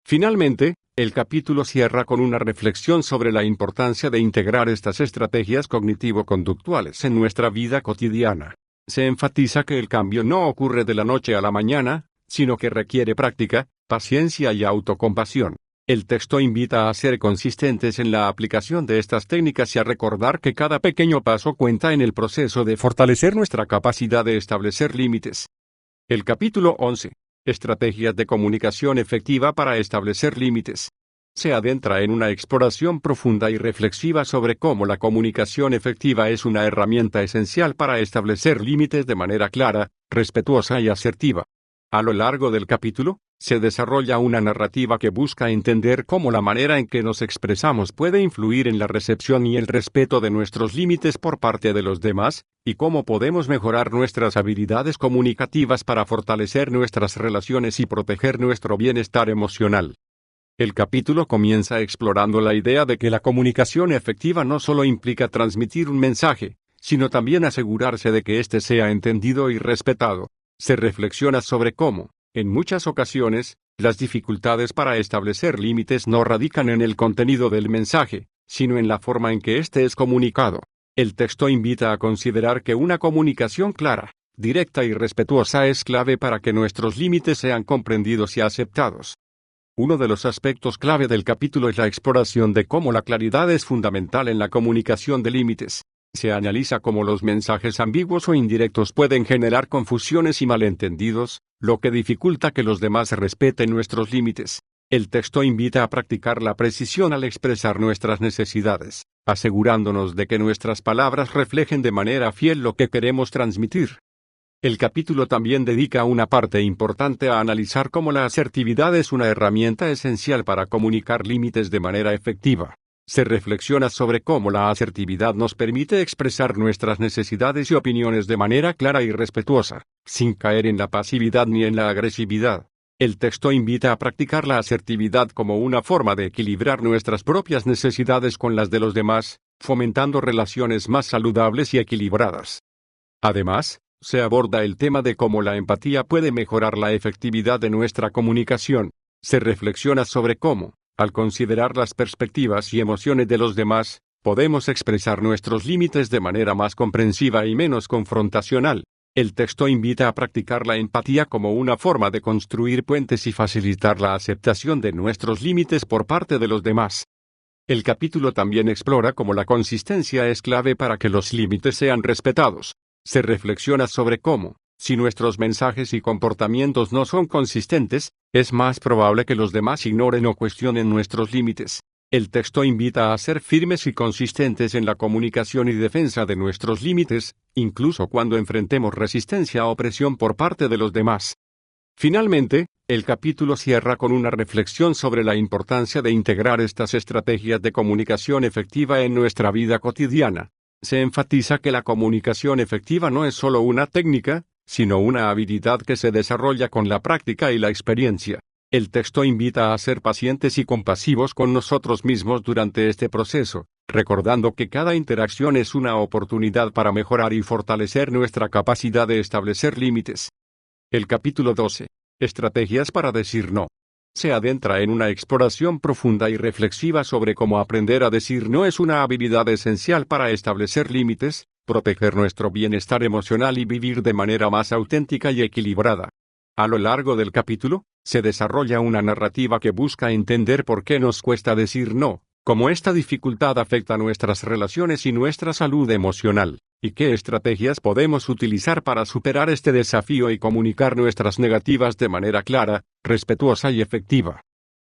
S1: Finalmente, el capítulo cierra con una reflexión sobre la importancia de integrar estas estrategias cognitivo-conductuales en nuestra vida cotidiana. Se enfatiza que el cambio no ocurre de la noche a la mañana, sino que requiere práctica, paciencia y autocompasión. El texto invita a ser consistentes en la aplicación de estas técnicas y a recordar que cada pequeño paso cuenta en el proceso de fortalecer nuestra capacidad de establecer límites. El capítulo 11. Estrategias de comunicación efectiva para establecer límites. Se adentra en una exploración profunda y reflexiva sobre cómo la comunicación efectiva es una herramienta esencial para establecer límites de manera clara, respetuosa y asertiva. A lo largo del capítulo, se desarrolla una narrativa que busca entender cómo la manera en que nos expresamos puede influir en la recepción y el respeto de nuestros límites por parte de los demás, y cómo podemos mejorar nuestras habilidades comunicativas para fortalecer nuestras relaciones y proteger nuestro bienestar emocional. El capítulo comienza explorando la idea de que la comunicación efectiva no solo implica transmitir un mensaje, sino también asegurarse de que éste sea entendido y respetado. Se reflexiona sobre cómo, en muchas ocasiones, las dificultades para establecer límites no radican en el contenido del mensaje, sino en la forma en que éste es comunicado. El texto invita a considerar que una comunicación clara, directa y respetuosa es clave para que nuestros límites sean comprendidos y aceptados. Uno de los aspectos clave del capítulo es la exploración de cómo la claridad es fundamental en la comunicación de límites. Se analiza cómo los mensajes ambiguos o indirectos pueden generar confusiones y malentendidos, lo que dificulta que los demás respeten nuestros límites. El texto invita a practicar la precisión al expresar nuestras necesidades, asegurándonos de que nuestras palabras reflejen de manera fiel lo que queremos transmitir. El capítulo también dedica una parte importante a analizar cómo la asertividad es una herramienta esencial para comunicar límites de manera efectiva. Se reflexiona sobre cómo la asertividad nos permite expresar nuestras necesidades y opiniones de manera clara y respetuosa, sin caer en la pasividad ni en la agresividad. El texto invita a practicar la asertividad como una forma de equilibrar nuestras propias necesidades con las de los demás, fomentando relaciones más saludables y equilibradas. Además, se aborda el tema de cómo la empatía puede mejorar la efectividad de nuestra comunicación. Se reflexiona sobre cómo, al considerar las perspectivas y emociones de los demás, podemos expresar nuestros límites de manera más comprensiva y menos confrontacional. El texto invita a practicar la empatía como una forma de construir puentes y facilitar la aceptación de nuestros límites por parte de los demás. El capítulo también explora cómo la consistencia es clave para que los límites sean respetados. Se reflexiona sobre cómo, si nuestros mensajes y comportamientos no son consistentes, es más probable que los demás ignoren o cuestionen nuestros límites. El texto invita a ser firmes y consistentes en la comunicación y defensa de nuestros límites, incluso cuando enfrentemos resistencia o presión por parte de los demás. Finalmente, el capítulo cierra con una reflexión sobre la importancia de integrar estas estrategias de comunicación efectiva en nuestra vida cotidiana. Se enfatiza que la comunicación efectiva no es solo una técnica, sino una habilidad que se desarrolla con la práctica y la experiencia. El texto invita a ser pacientes y compasivos con nosotros mismos durante este proceso, recordando que cada interacción es una oportunidad para mejorar y fortalecer nuestra capacidad de establecer límites. El capítulo 12. Estrategias para decir no. Se adentra en una exploración profunda y reflexiva sobre cómo aprender a decir no es una habilidad esencial para establecer límites, proteger nuestro bienestar emocional y vivir de manera más auténtica y equilibrada. A lo largo del capítulo, se desarrolla una narrativa que busca entender por qué nos cuesta decir no, cómo esta dificultad afecta nuestras relaciones y nuestra salud emocional, y qué estrategias podemos utilizar para superar este desafío y comunicar nuestras negativas de manera clara, respetuosa y efectiva.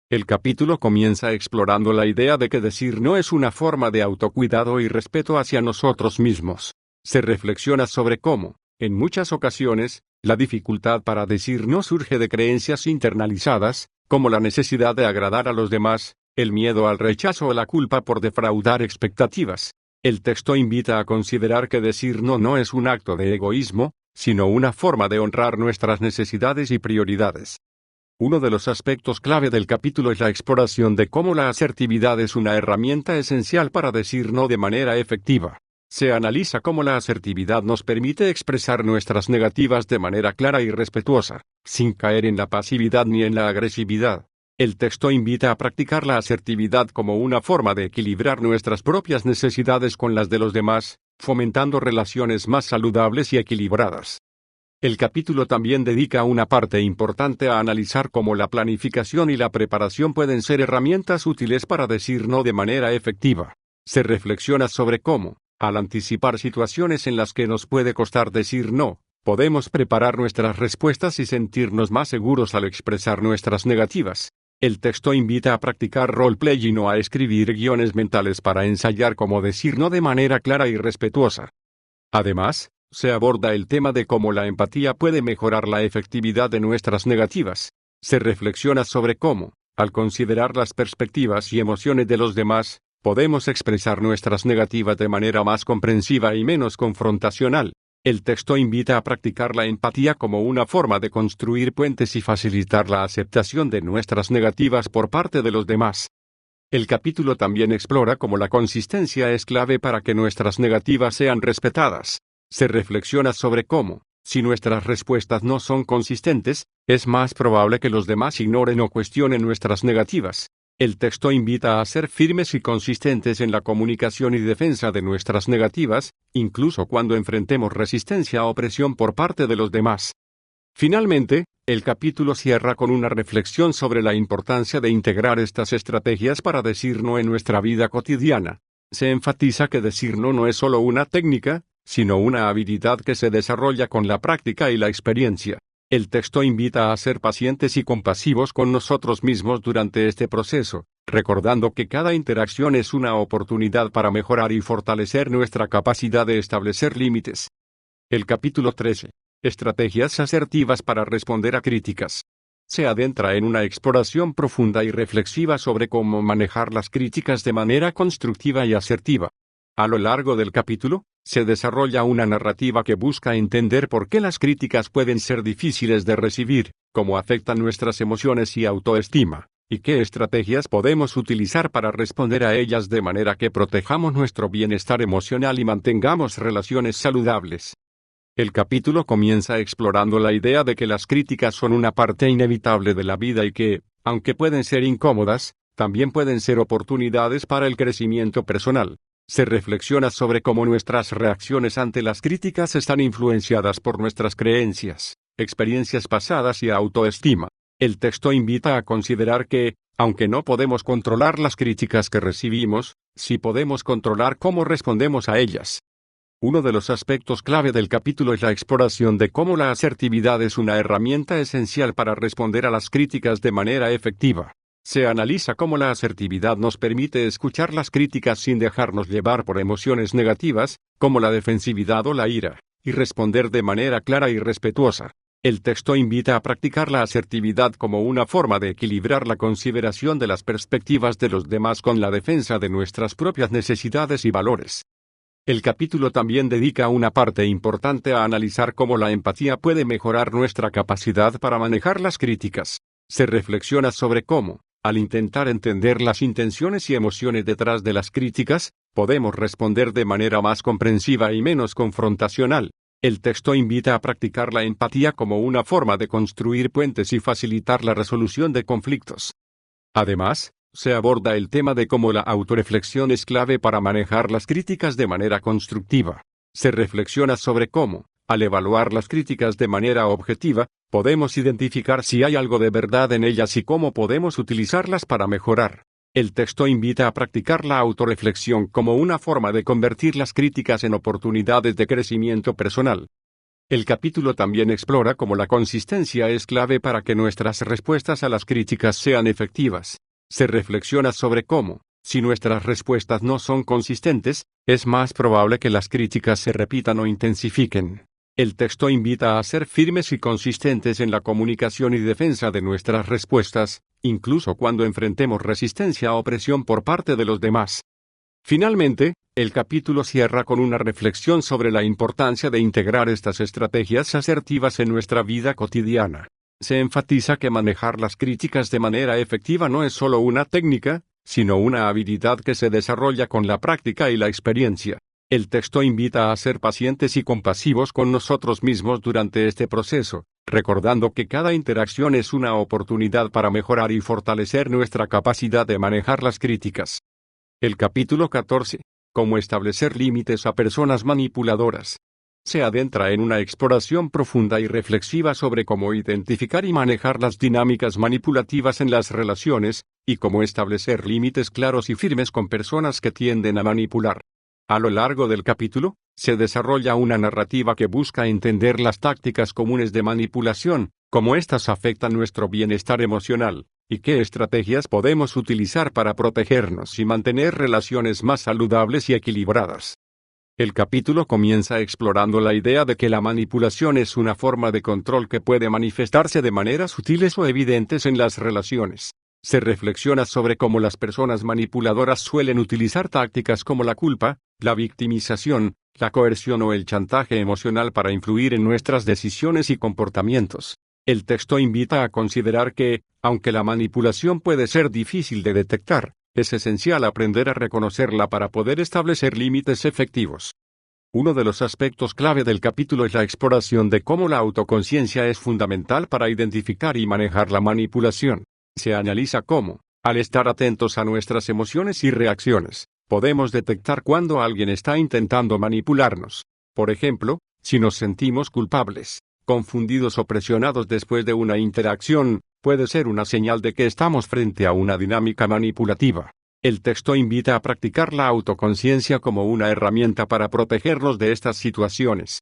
S1: El capítulo comienza explorando la idea de que decir no es una forma de autocuidado y respeto hacia nosotros mismos. Se reflexiona sobre cómo, en muchas ocasiones, la dificultad para decir no surge de creencias internalizadas, como la necesidad de agradar a los demás, el miedo al rechazo o la culpa por defraudar expectativas. El texto invita a considerar que decir no no es un acto de egoísmo, sino una forma de honrar nuestras necesidades y prioridades. Uno de los aspectos clave del capítulo es la exploración de cómo la asertividad es una herramienta esencial para decir no de manera efectiva. Se analiza cómo la asertividad nos permite expresar nuestras negativas de manera clara y respetuosa, sin caer en la pasividad ni en la agresividad. El texto invita a practicar la asertividad como una forma de equilibrar nuestras propias necesidades con las de los demás, fomentando relaciones más saludables y equilibradas. El capítulo también dedica una parte importante a analizar cómo la planificación y la preparación pueden ser herramientas útiles para decir no de manera efectiva. Se reflexiona sobre cómo, al anticipar situaciones en las que nos puede costar decir no, podemos preparar nuestras respuestas y sentirnos más seguros al expresar nuestras negativas. El texto invita a practicar roleplay y no a escribir guiones mentales para ensayar cómo decir no de manera clara y respetuosa. Además, se aborda el tema de cómo la empatía puede mejorar la efectividad de nuestras negativas. Se reflexiona sobre cómo, al considerar las perspectivas y emociones de los demás, podemos expresar nuestras negativas de manera más comprensiva y menos confrontacional. El texto invita a practicar la empatía como una forma de construir puentes y facilitar la aceptación de nuestras negativas por parte de los demás. El capítulo también explora cómo la consistencia es clave para que nuestras negativas sean respetadas. Se reflexiona sobre cómo, si nuestras respuestas no son consistentes, es más probable que los demás ignoren o cuestionen nuestras negativas. El texto invita a ser firmes y consistentes en la comunicación y defensa de nuestras negativas, incluso cuando enfrentemos resistencia o presión por parte de los demás. Finalmente, el capítulo cierra con una reflexión sobre la importancia de integrar estas estrategias para decir no en nuestra vida cotidiana. Se enfatiza que decir no no es solo una técnica, sino una habilidad que se desarrolla con la práctica y la experiencia. El texto invita a ser pacientes y compasivos con nosotros mismos durante este proceso, recordando que cada interacción es una oportunidad para mejorar y fortalecer nuestra capacidad de establecer límites. El capítulo 13. Estrategias asertivas para responder a críticas. Se adentra en una exploración profunda y reflexiva sobre cómo manejar las críticas de manera constructiva y asertiva. A lo largo del capítulo, se desarrolla una narrativa que busca entender por qué las críticas pueden ser difíciles de recibir, cómo afectan nuestras emociones y autoestima, y qué estrategias podemos utilizar para responder a ellas de manera que protejamos nuestro bienestar emocional y mantengamos relaciones saludables. El capítulo comienza explorando la idea de que las críticas son una parte inevitable de la vida y que, aunque pueden ser incómodas, también pueden ser oportunidades para el crecimiento personal. Se reflexiona sobre cómo nuestras reacciones ante las críticas están influenciadas por nuestras creencias, experiencias pasadas y autoestima. El texto invita a considerar que, aunque no podemos controlar las críticas que recibimos, sí podemos controlar cómo respondemos a ellas. Uno de los aspectos clave del capítulo es la exploración de cómo la asertividad es una herramienta esencial para responder a las críticas de manera efectiva. Se analiza cómo la asertividad nos permite escuchar las críticas sin dejarnos llevar por emociones negativas, como la defensividad o la ira, y responder de manera clara y respetuosa. El texto invita a practicar la asertividad como una forma de equilibrar la consideración de las perspectivas de los demás con la defensa de nuestras propias necesidades y valores. El capítulo también dedica una parte importante a analizar cómo la empatía puede mejorar nuestra capacidad para manejar las críticas. Se reflexiona sobre cómo, al intentar entender las intenciones y emociones detrás de las críticas, podemos responder de manera más comprensiva y menos confrontacional. El texto invita a practicar la empatía como una forma de construir puentes y facilitar la resolución de conflictos. Además, se aborda el tema de cómo la autorreflexión es clave para manejar las críticas de manera constructiva. Se reflexiona sobre cómo, al evaluar las críticas de manera objetiva, podemos identificar si hay algo de verdad en ellas y cómo podemos utilizarlas para mejorar. El texto invita a practicar la autorreflexión como una forma de convertir las críticas en oportunidades de crecimiento personal. El capítulo también explora cómo la consistencia es clave para que nuestras respuestas a las críticas sean efectivas. Se reflexiona sobre cómo, si nuestras respuestas no son consistentes, es más probable que las críticas se repitan o intensifiquen. El texto invita a ser firmes y consistentes en la comunicación y defensa de nuestras respuestas, incluso cuando enfrentemos resistencia o presión por parte de los demás. Finalmente, el capítulo cierra con una reflexión sobre la importancia de integrar estas estrategias asertivas en nuestra vida cotidiana. Se enfatiza que manejar las críticas de manera efectiva no es solo una técnica, sino una habilidad que se desarrolla con la práctica y la experiencia. El texto invita a ser pacientes y compasivos con nosotros mismos durante este proceso, recordando que cada interacción es una oportunidad para mejorar y fortalecer nuestra capacidad de manejar las críticas. El capítulo 14. Cómo establecer límites a personas manipuladoras. Se adentra en una exploración profunda y reflexiva sobre cómo identificar y manejar las dinámicas manipulativas en las relaciones, y cómo establecer límites claros y firmes con personas que tienden a manipular. A lo largo del capítulo, se desarrolla una narrativa que busca entender las tácticas comunes de manipulación, cómo éstas afectan nuestro bienestar emocional, y qué estrategias podemos utilizar para protegernos y mantener relaciones más saludables y equilibradas. El capítulo comienza explorando la idea de que la manipulación es una forma de control que puede manifestarse de maneras sutiles o evidentes en las relaciones. Se reflexiona sobre cómo las personas manipuladoras suelen utilizar tácticas como la culpa, la victimización, la coerción o el chantaje emocional para influir en nuestras decisiones y comportamientos. El texto invita a considerar que, aunque la manipulación puede ser difícil de detectar, es esencial aprender a reconocerla para poder establecer límites efectivos. Uno de los aspectos clave del capítulo es la exploración de cómo la autoconciencia es fundamental para identificar y manejar la manipulación. Se analiza cómo, al estar atentos a nuestras emociones y reacciones, podemos detectar cuando alguien está intentando manipularnos. Por ejemplo, si nos sentimos culpables, confundidos o presionados después de una interacción, puede ser una señal de que estamos frente a una dinámica manipulativa. El texto invita a practicar la autoconciencia como una herramienta para protegernos de estas situaciones.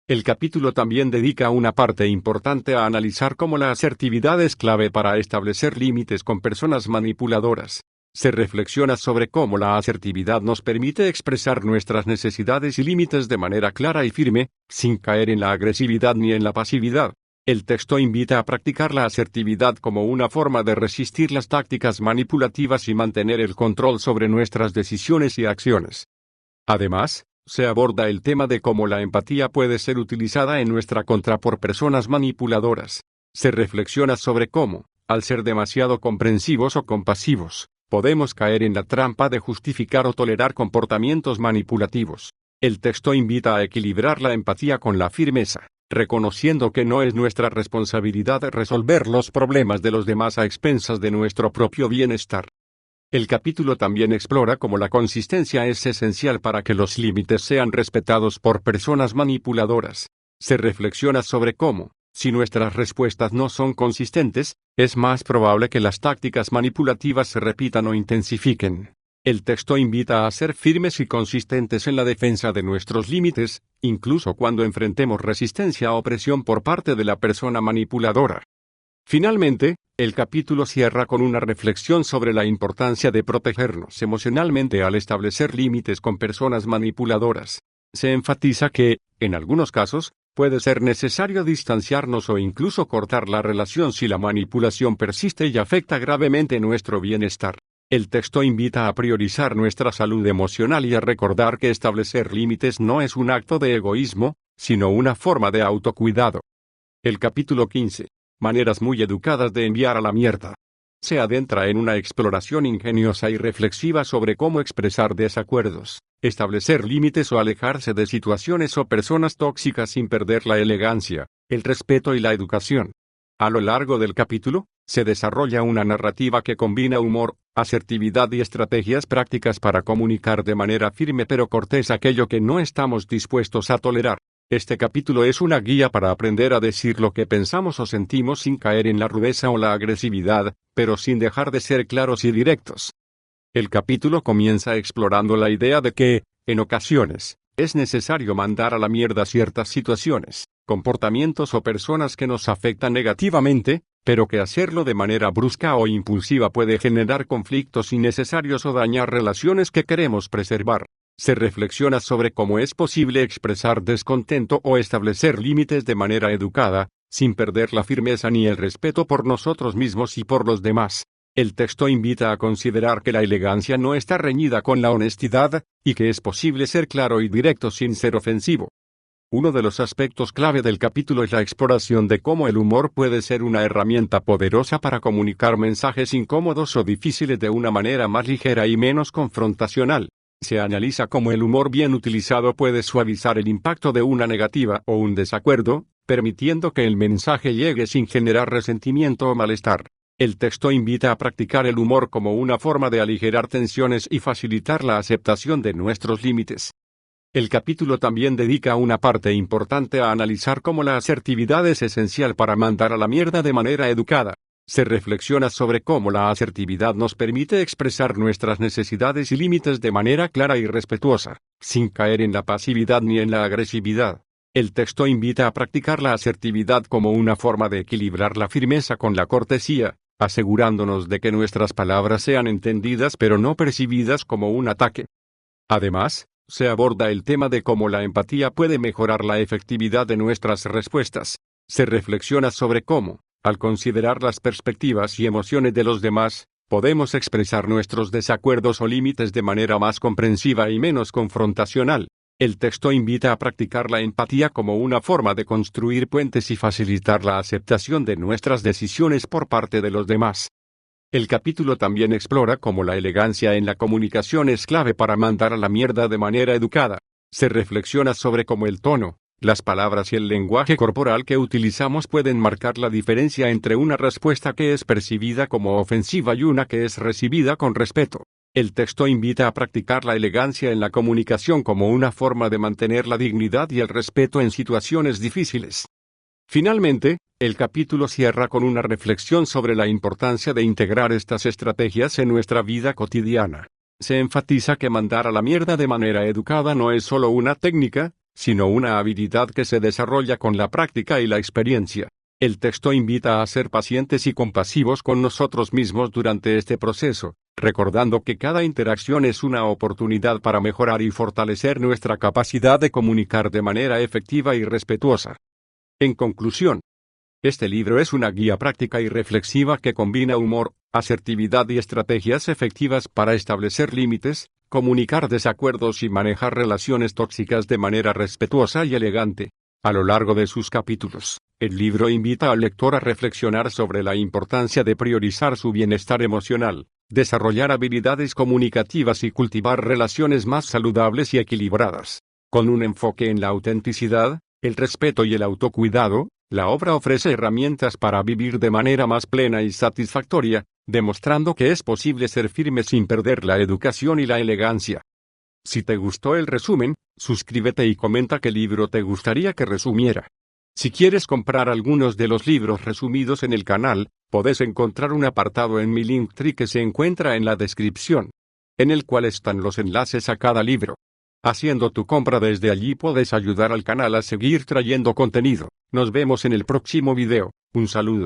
S1: El capítulo también dedica una parte importante a analizar cómo la asertividad es clave para establecer límites con personas manipuladoras. Se reflexiona sobre cómo la asertividad nos permite expresar nuestras necesidades y límites de manera clara y firme, sin caer en la agresividad ni en la pasividad. El texto invita a practicar la asertividad como una forma de resistir las tácticas manipulativas y mantener el control sobre nuestras decisiones y acciones. Además, se aborda el tema de cómo la empatía puede ser utilizada en nuestra contra por personas manipuladoras. Se reflexiona sobre cómo, al ser demasiado comprensivos o compasivos, podemos caer en la trampa de justificar o tolerar comportamientos manipulativos. El texto invita a equilibrar la empatía con la firmeza, reconociendo que no es nuestra responsabilidad resolver los problemas de los demás a expensas de nuestro propio bienestar. El capítulo también explora cómo la consistencia es esencial para que los límites sean respetados por personas manipuladoras. Se reflexiona sobre cómo, si nuestras respuestas no son consistentes, es más probable que las tácticas manipulativas se repitan o intensifiquen. El texto invita a ser firmes y consistentes en la defensa de nuestros límites, incluso cuando enfrentemos resistencia o presión por parte de la persona manipuladora. Finalmente, el capítulo cierra con una reflexión sobre la importancia de protegernos emocionalmente al establecer límites con personas manipuladoras. Se enfatiza que, en algunos casos, puede ser necesario distanciarnos o incluso cortar la relación si la manipulación persiste y afecta gravemente nuestro bienestar. El texto invita a priorizar nuestra salud emocional y a recordar que establecer límites no es un acto de egoísmo, sino una forma de autocuidado. El capítulo 15. Maneras muy educadas de enviar a la mierda. Se adentra en una exploración ingeniosa y reflexiva sobre cómo expresar desacuerdos, establecer límites o alejarse de situaciones o personas tóxicas sin perder la elegancia, el respeto y la educación. A lo largo del capítulo, se desarrolla una narrativa que combina humor, asertividad y estrategias prácticas para comunicar de manera firme pero cortés aquello que no estamos dispuestos a tolerar. Este capítulo es una guía para aprender a decir lo que pensamos o sentimos sin caer en la rudeza o la agresividad, pero sin dejar de ser claros y directos. El capítulo comienza explorando la idea de que, en ocasiones, es necesario mandar a la mierda ciertas situaciones, comportamientos o personas que nos afectan negativamente, pero que hacerlo de manera brusca o impulsiva puede generar conflictos innecesarios o dañar relaciones que queremos preservar. Se reflexiona sobre cómo es posible expresar descontento o establecer límites de manera educada, sin perder la firmeza ni el respeto por nosotros mismos y por los demás. El texto invita a considerar que la elegancia no está reñida con la honestidad, y que es posible ser claro y directo sin ser ofensivo. Uno de los aspectos clave del capítulo es la exploración de cómo el humor puede ser una herramienta poderosa para comunicar mensajes incómodos o difíciles de una manera más ligera y menos confrontacional. Se analiza cómo el humor bien utilizado puede suavizar el impacto de una negativa o un desacuerdo, permitiendo que el mensaje llegue sin generar resentimiento o malestar. El texto invita a practicar el humor como una forma de aligerar tensiones y facilitar la aceptación de nuestros límites. El capítulo también dedica una parte importante a analizar cómo la asertividad es esencial para mandar a la mierda de manera educada. Se reflexiona sobre cómo la asertividad nos permite expresar nuestras necesidades y límites de manera clara y respetuosa, sin caer en la pasividad ni en la agresividad. El texto invita a practicar la asertividad como una forma de equilibrar la firmeza con la cortesía, asegurándonos de que nuestras palabras sean entendidas pero no percibidas como un ataque. Además, se aborda el tema de cómo la empatía puede mejorar la efectividad de nuestras respuestas. Se reflexiona sobre cómo, al considerar las perspectivas y emociones de los demás, podemos expresar nuestros desacuerdos o límites de manera más comprensiva y menos confrontacional. El texto invita a practicar la empatía como una forma de construir puentes y facilitar la aceptación de nuestras decisiones por parte de los demás. El capítulo también explora cómo la elegancia en la comunicación es clave para mandar a la mierda de manera educada. Se reflexiona sobre cómo el tono, las palabras y el lenguaje corporal que utilizamos pueden marcar la diferencia entre una respuesta que es percibida como ofensiva y una que es recibida con respeto. El texto invita a practicar la elegancia en la comunicación como una forma de mantener la dignidad y el respeto en situaciones difíciles. Finalmente, el capítulo cierra con una reflexión sobre la importancia de integrar estas estrategias en nuestra vida cotidiana. Se enfatiza que mandar a la mierda de manera educada no es solo una técnica, sino una habilidad que se desarrolla con la práctica y la experiencia. El texto invita a ser pacientes y compasivos con nosotros mismos durante este proceso, recordando que cada interacción es una oportunidad para mejorar y fortalecer nuestra capacidad de comunicar de manera efectiva y respetuosa. En conclusión, este libro es una guía práctica y reflexiva que combina humor, asertividad y estrategias efectivas para establecer límites, comunicar desacuerdos y manejar relaciones tóxicas de manera respetuosa y elegante. A lo largo de sus capítulos, el libro invita al lector a reflexionar sobre la importancia de priorizar su bienestar emocional, desarrollar habilidades comunicativas y cultivar relaciones más saludables y equilibradas. Con un enfoque en la autenticidad, el respeto y el autocuidado, la obra ofrece herramientas para vivir de manera más plena y satisfactoria, demostrando que es posible ser firme sin perder la educación y la elegancia. Si te gustó el resumen, suscríbete y comenta qué libro te gustaría que resumiera. Si quieres comprar algunos de los libros resumidos en el canal, podés encontrar un apartado en mi Linktree que se encuentra en la descripción, en el cual están los enlaces a cada libro. Haciendo tu compra desde allí puedes ayudar al canal a seguir trayendo contenido. Nos vemos en el próximo video. Un saludo.